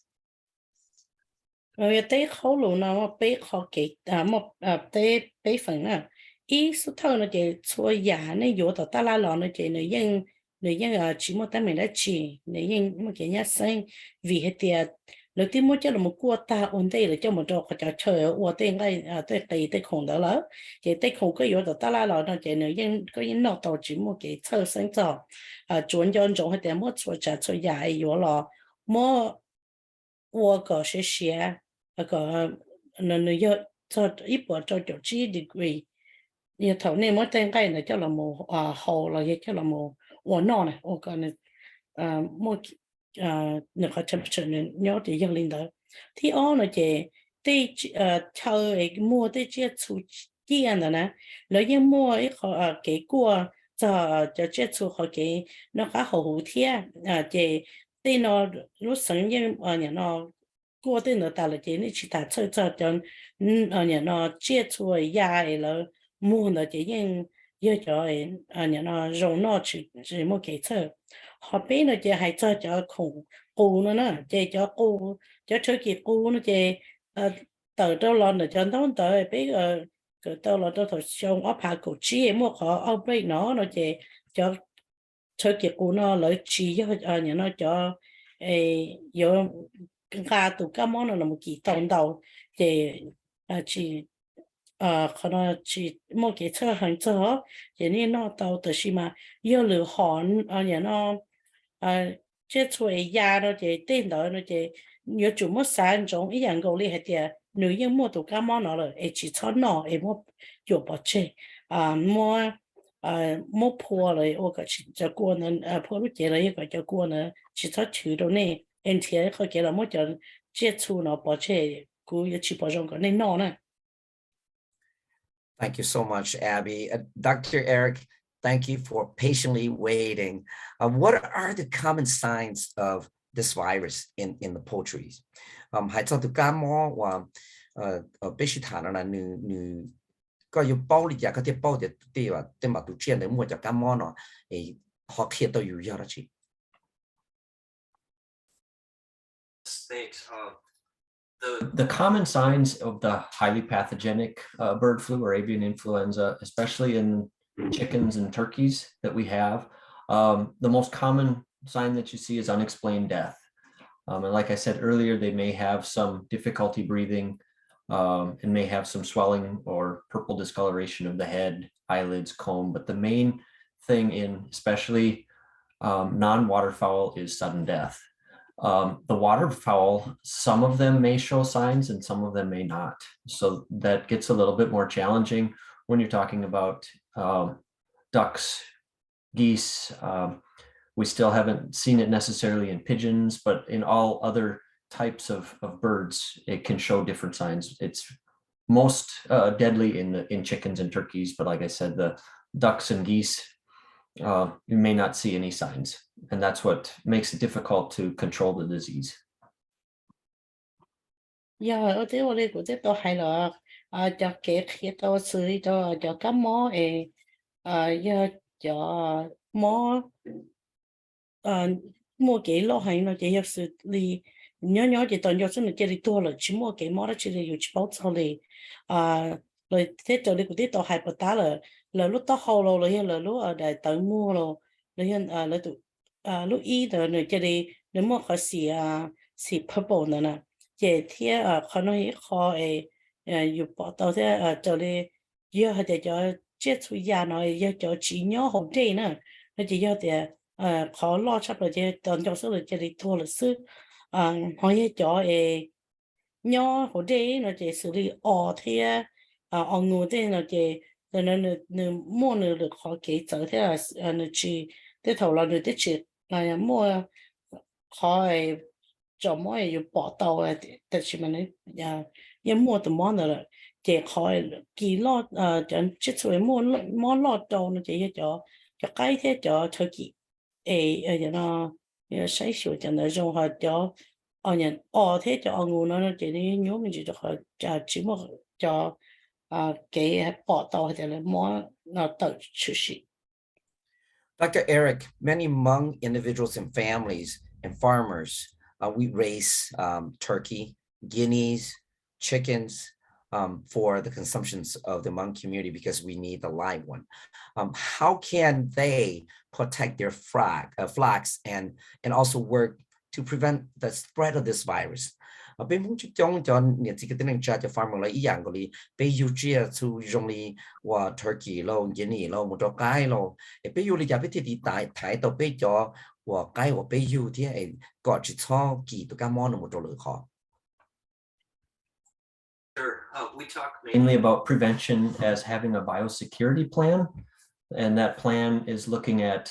Lúc tí mua cho là một cua ta ổn định là cho một trò cho chơi ở tên ngay tới khổng đó là cái tới khổng cái yếu ta la nó cái nữa nhưng có những nọ tàu chỉ một cái chơi sinh trò chuẩn cho giống hay để mua cho nhà yếu là mua cái sẽ xé cái nó yếu cho ít bộ cho chỉ degree như thầu này mua tên ngay là cho là một hậu là cho là một nọ này cái này mua nó có temperature nhớ thì dân linh đó thì nó chỉ đi chơi mua đi chơi chủ kia nữa nè lấy những mua cái cua cho chơi chủ họ cái nó khá hậu thiên chỉ đi nó lúc sáng những nhà nó cua đi nó ta là chỉ nó chỉ ta chơi cho nhà nó chơi chủ ya là mua nó chỉ những giờ cho nhà nó rong nó chỉ mua cái chơi họ biết nó chỉ hay cho khủng cụ nữa nè chỉ cho cụ cho chơi kịp cụ nó chỉ tờ đâu lo nữa cho nó tờ biết cái tờ lo tờ thôi xong ấp hạ cổ chi mua khó ấp biết nó chỉ cho kịp của nó lợi chi cho nhà nó cho có ga tụ cá món nó một kỳ tông đầu thì chỉ可能只莫给车很车，人家那到的是嘛，有了寒人那接触呀，那就电脑那就有做么三种一样个厉害的，女人莫都干嘛那了，只穿那，莫有不吃莫破了，我个是这过呢破路节了一个叫过呢，其他去到呢，天和给了莫叫接触那不吃，故有去不上个那闹呢。Thank you so much, Abby. Dr. Eric, thank you for patiently waiting. What are the common signs of this virus in the poultry? Hãy cho tôi cá mò và bê sĩ thả là nữ có yêu bao lý có thể bao được tí và tên bảo tụ chuyện để mua cho cá mò nó họ khi tôi yêu ra chị. Thanks. The common signs of the highly pathogenic bird flu or avian influenza, especially in chickens and turkeys that we have, the most common sign that you see is unexplained death. And like I said earlier, they may have some difficulty breathing and may have some swelling or purple discoloration of the head, eyelids, comb. But the main thing in especially non-waterfowl is sudden death. The waterfowl, some of them may show signs and some of them may not. So that gets a little bit more challenging when you're talking about ducks, geese. We still haven't seen it necessarily in pigeons, but in all other types of birds, it can show different signs. It's most deadly in chickens and turkeys, but like I said, the ducks and geese, you may not see any signs. And that's what makes it difficult to control the disease. Yeah, ở đây我哋嗰啲都係啦，就幾啲都處理咗，就咁麼要麼麼幾落係咯，就要處理，nhỏ就當咗真係幾多啦，只麼幾麼都處理要去包處理，嚟啲做你嗰啲都係不打啦，嚟lúc đó hậu rồi嚟lúc ở đây tới mua rồi,嚟tụ lúc ý rồi này cho đi nếu mà họ xì purple nữa nè, vậy thì họ nói họ dùng bỏ tàu thế cho đi giờ họ cho chết suy gia nói giờ cho chỉ nhớ hậu đây nữa, nó chỉ giờ thì họ lo sắp rồi chứ toàn cho số rồi cho đi thua là sư họ cho nhớ hậu đây nó chỉ xử lý thế ngủ đây nó chỉ rồi nó mua nó được họ kỹ trở thế là nó chỉ thế thầu là nó thế chỉ là mua họ cho mỗi yêu bỏ tàu là tại vì mình nhưng mua từ món rồi chỉ họ kỳ lo cho chết rồi mua món lo tàu nó chỉ cho cái thế cho kỳ nó sai sửa cho nó dùng họ cho nhận thế cho ngủ nó chỉ đi nhớ mình chỉ cho họ chỉ một cho cái bỏ tàu thì là món nó tự xử lý. Dr. Eric, many Hmong individuals and families and farmers, we raise turkey, guineas, chickens for the consumptions of the Hmong community because we need the live one. How can they protect their flocks and also work to prevent the spread of this virus? Bên muốn trong cho những cái tên cho farmer là ý dạng của đi bây giờ chia to dùng đi và turkey lo guinea lo một chỗ cái lo bây giờ đi giờ biết thì thái tàu bây giờ và cái và bây giờ thì có chỉ cho kỳ tụ cam mon một chỗ lửa khó. Sure. We talk mainly about prevention as having a biosecurity plan, and that plan is looking at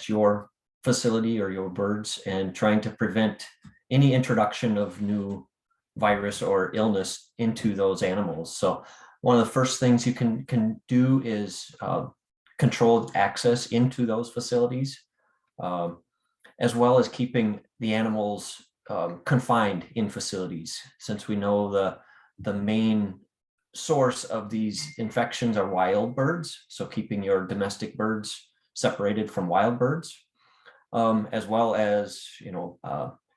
your facility or your birds and trying to prevent any introduction of new virus or illness into those animals. So one of the first things you can do is controlled access into those facilities, as well as keeping the animals confined in facilities, since we know the main source of these infections are wild birds. So keeping your domestic birds separated from wild birds, as well as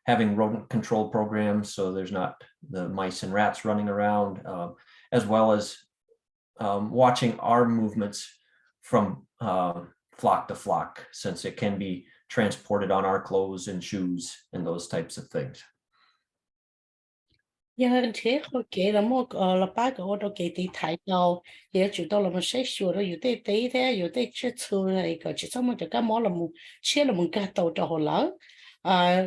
having rodent control programs so there's not the mice and rats running around, as well as watching our movements from flock to flock, since it can be transported on our clothes and shoes and those types of things. Yeah, thế họ kể là một là ba cái ô tô kể thì thái đầu,也知道了嘛，谁说了有的对的，有的只出来个，只上么就干嘛了么，切了么干到就好了。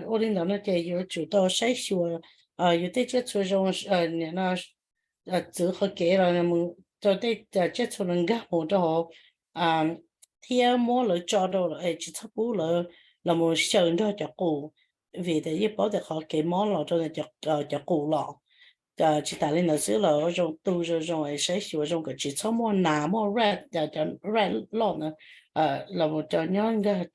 我领导那个有知道谁说，有的只出种你那只好给了那么，就得只出人干么就好，天么了找到了，只差不了，那么想到就过。vì thế giúp bảo được họ cái món là cho cho cụ lọ chỉ tại lên là xứ là trong tu rồi sẽ sửa trong cái chỉ số món nào món red cho red lọ nữa là một cho nhóm cái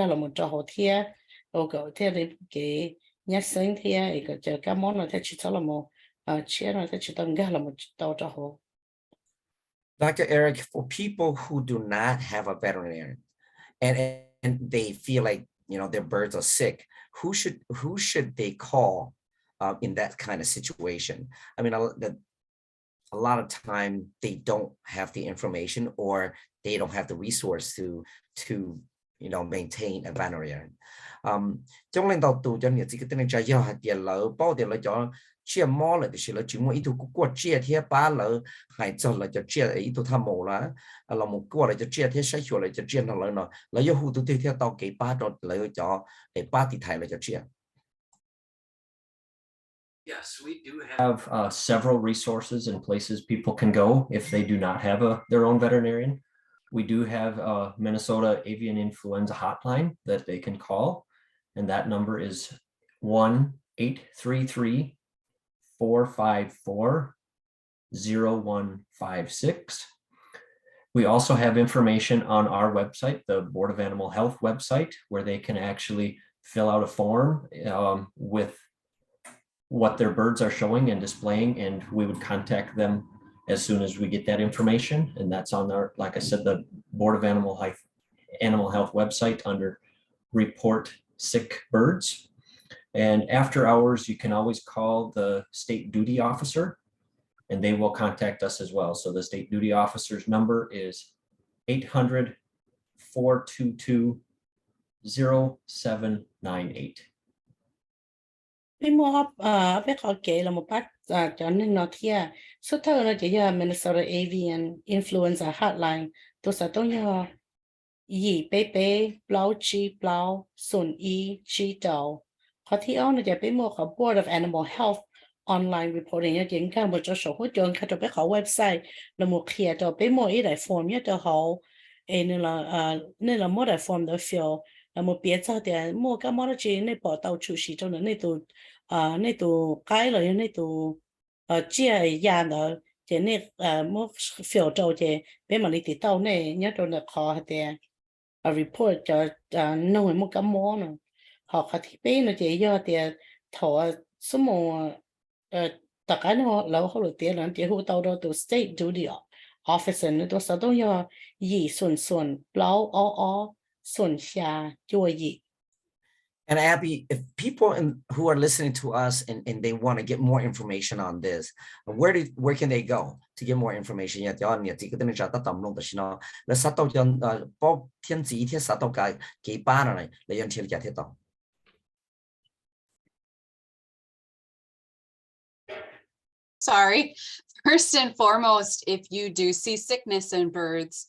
là một cho họ thia rồi cái thia đến cái nhát sinh thia cái cho các món là theo chỉ số là một chia là theo chỉ tầng cái là một tàu cho họ. Dr. Eric, for people who do not have a veterinarian and they feel like their birds are sick, who should they call in that kind of situation? I mean, a lot of time they don't have the information or they don't have the resource to maintain a veterinarian. Trong lãnh đạo tù cho những cái tên là do tiền lỡ bao tiền là cho chia mò là thì là chỉ một ít của chia thế ba lỡ hay cho là cho chia ít tham mộ là một của là cho chia thế sai chỗ là cho chia nó là do hụt từ theo tao cái ba đó lỡ cho cái ba thì thay là cho chia. Yes, we do have several resources and places people can go if they do not have their own veterinarian. We do have a Minnesota Avian Influenza hotline that they can call, and that number is 1-833-454-0156. We also have information on our website, the Board of Animal Health website, where they can actually fill out a form with what their birds are showing and displaying, and we would contact them as soon as we get that information. And that's on our, like I said, the Board of Animal Health website under Report Sick Birds. And after hours, you can always call the state duty officer and they will contact us as well. So the state duty officer's number is 800-422-0798. Cái mua biết họ kể là một bác cho nên nó thia số thơ là chỉ là Minnesota Avian Influenza hotline tôi sẽ tôi nhớ gì bé bao chi bao xuân y chi đầu họ thi áo nó chỉ bé mua họ Board of Animal Health online reporting như chính các một số hỗ trợ các cho bé họ website là một kia cho bé mua ý đại form nhất cho họ nên là mua đại form để fill là một biết sao thì mua các món gì nên bỏ tàu chủ sĩ trong đó nên tụ cái rồi nên tụ chia nhà đó thì nên mua phiếu trâu thì bên mà đi thì tàu này nhớ trong là khó thì report cho nông một cái món nữa họ khai thì bên nó chỉ do thì thọ số một tất cả nó lâu hồi tiền là thì hỗ tàu đó từ state duty officer nó tôi sẽ tôi do gì xuân bao xuân xia chua gì. And Abby, if people who are listening to us and they want to get more information on this, where can they go to get more information? Yeah, cho nên chỉ có tên là tầm luôn đó nó là sát tàu cho bao thiên chỉ thiên sát tàu cái ba này là dân thiên giả thiết tàu. Sorry. First and foremost, if you do see sickness in birds,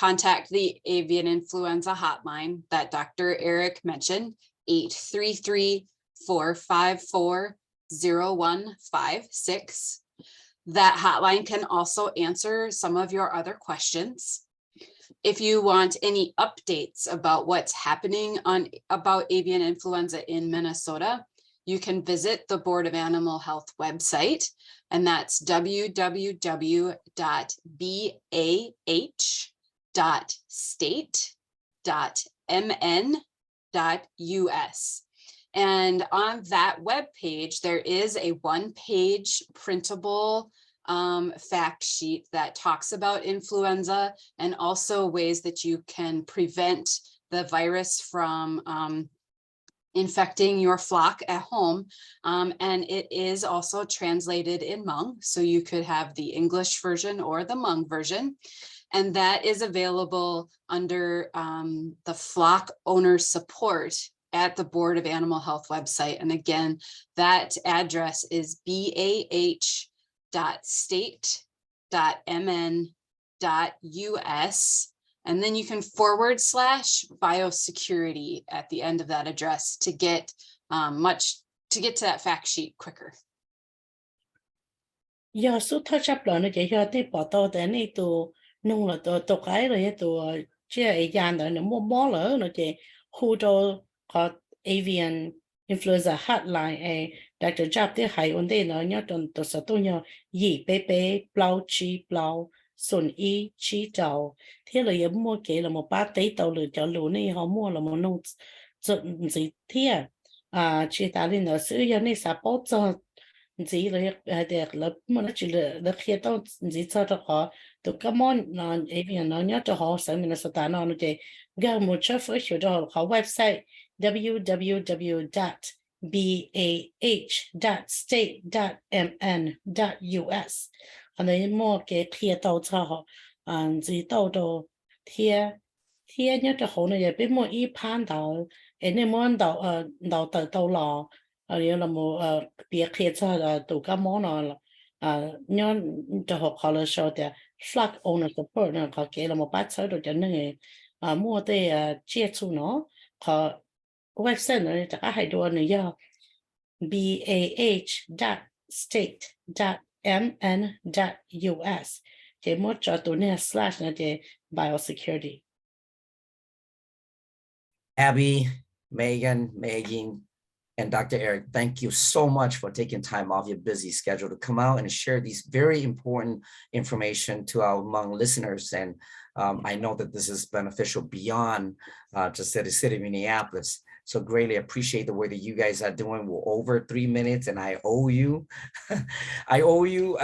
contact the Avian Influenza hotline that Dr. Eric mentioned, 833-454-0156. That hotline can also answer some of your other questions. If you want any updates about what's happening about avian influenza in Minnesota, you can visit the Board of Animal Health website, and that's www.bah.state.mn.us. And on that web page, there is a one-page printable fact sheet that talks about influenza and also ways that you can prevent the virus from infecting your flock at home. And it is also translated in Hmong. So you could have the English version or the Hmong version. And that is available under the flock owner support at the Board of Animal Health website. And again, that address is bah.state.mn.us. And then you can /biosecurity at the end of that address to get to that fact sheet quicker. giờ số thắt chấp lại nó chỉ cho tới bỏ tàu để này tụ nung là tụ cái rồi tụ chỉ là dàn đó nó mua lỡ nó chỉ khu cho có Avian Influenza hotline Dr. Job tới hay ổn định nó nhớ tụ sẽ tụ nhau gì bé bao chi bao xuân y chi tàu thế là giờ mua kể là một bát tế tàu lửa cho lũ này họ mua là một nông gì thế chỉ ta lên nó sử dụng này sao bảo cho chỉ là để là mà nó chỉ là khi tao chỉ cho họ tụi các món nó Avian nó nhớ cho họ Xeev Minnesota nó chỉ gặp một chỗ phơi cho họ website www.bah.state.mn.us anh ấy mua cái kia tàu cho họ chỉ tàu đồ kia nhớ cho họ này bị mua y pan tàu anh mua tàu lò rồi là một biệt kia cho tụ các món nó nhớ cho họ là sao để flock owner support nó họ kể là một bát sữa đồ cho nên mua tới chia chu nó họ website này chắc hay đồ này do bah.state.mn.us để mua cho tụi này slash này để biosecurity. Abby, Megan, and Dr. Eric, thank you so much for taking time off your busy schedule to come out and share these very important information to our Hmong listeners. And I know that this is beneficial beyond just the city of Minneapolis. So greatly appreciate the way that you guys are doing. We're over 3 minutes and I owe you,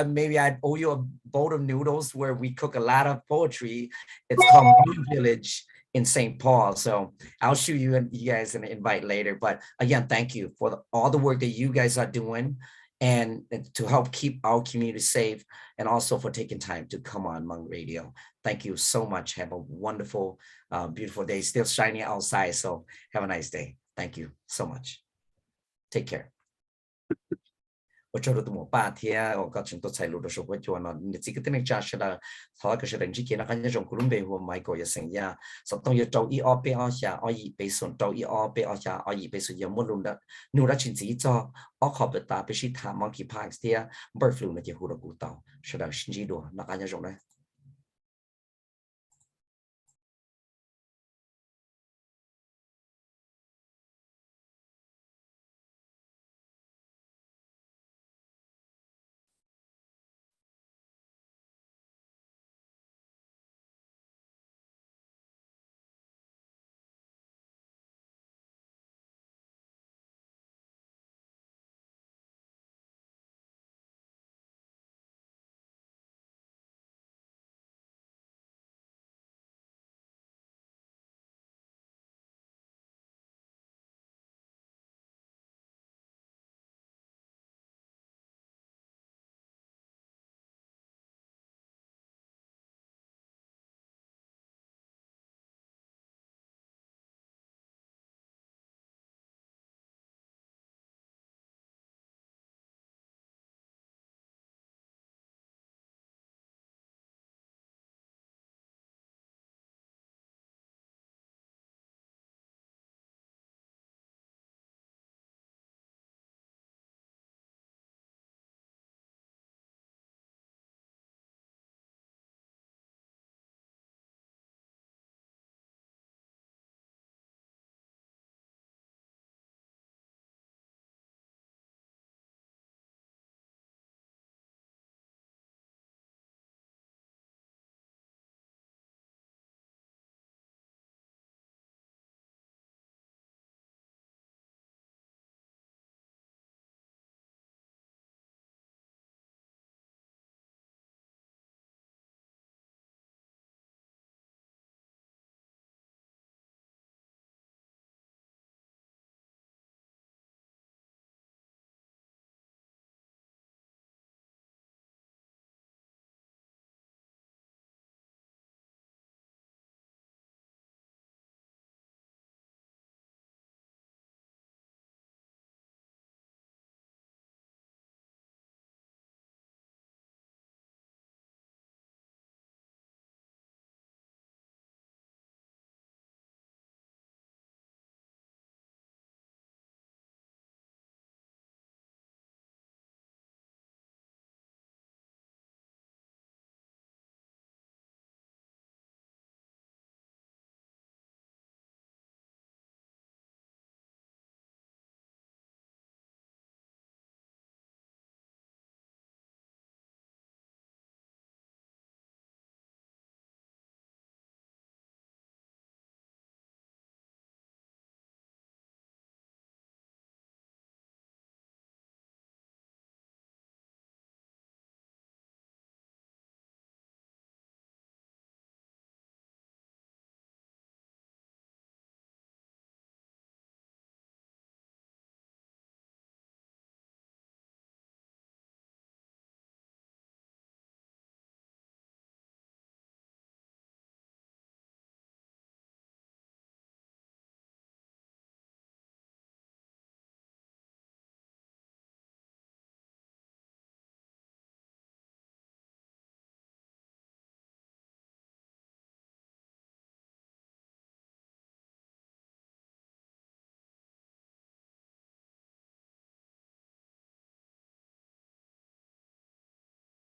maybe I owe you a bowl of noodles where we cook a lot of poetry. It's called Moon Village in St. Paul. So I'll shoot you guys an invite later. But again, thank you for all the work that you guys are doing and to help keep our community safe, and also for taking time to come on Hmong Radio. Thank you so much. Have a wonderful, beautiful day. Still shining outside. So have a nice day. Thank you so much. Take care. 我觉得我爸天我搞成都财路的时候，我就那你这个等于假设了，他个是人之间那个那种古伦贝和美国也生呀，所以当要周一二八二下，二一被送周一二八二下，二一被送有没路的，努力去自己做，二考不打必须谈 Monkeypox 的 bird flu 那就胡了古道，是的，星期多那个那种呢。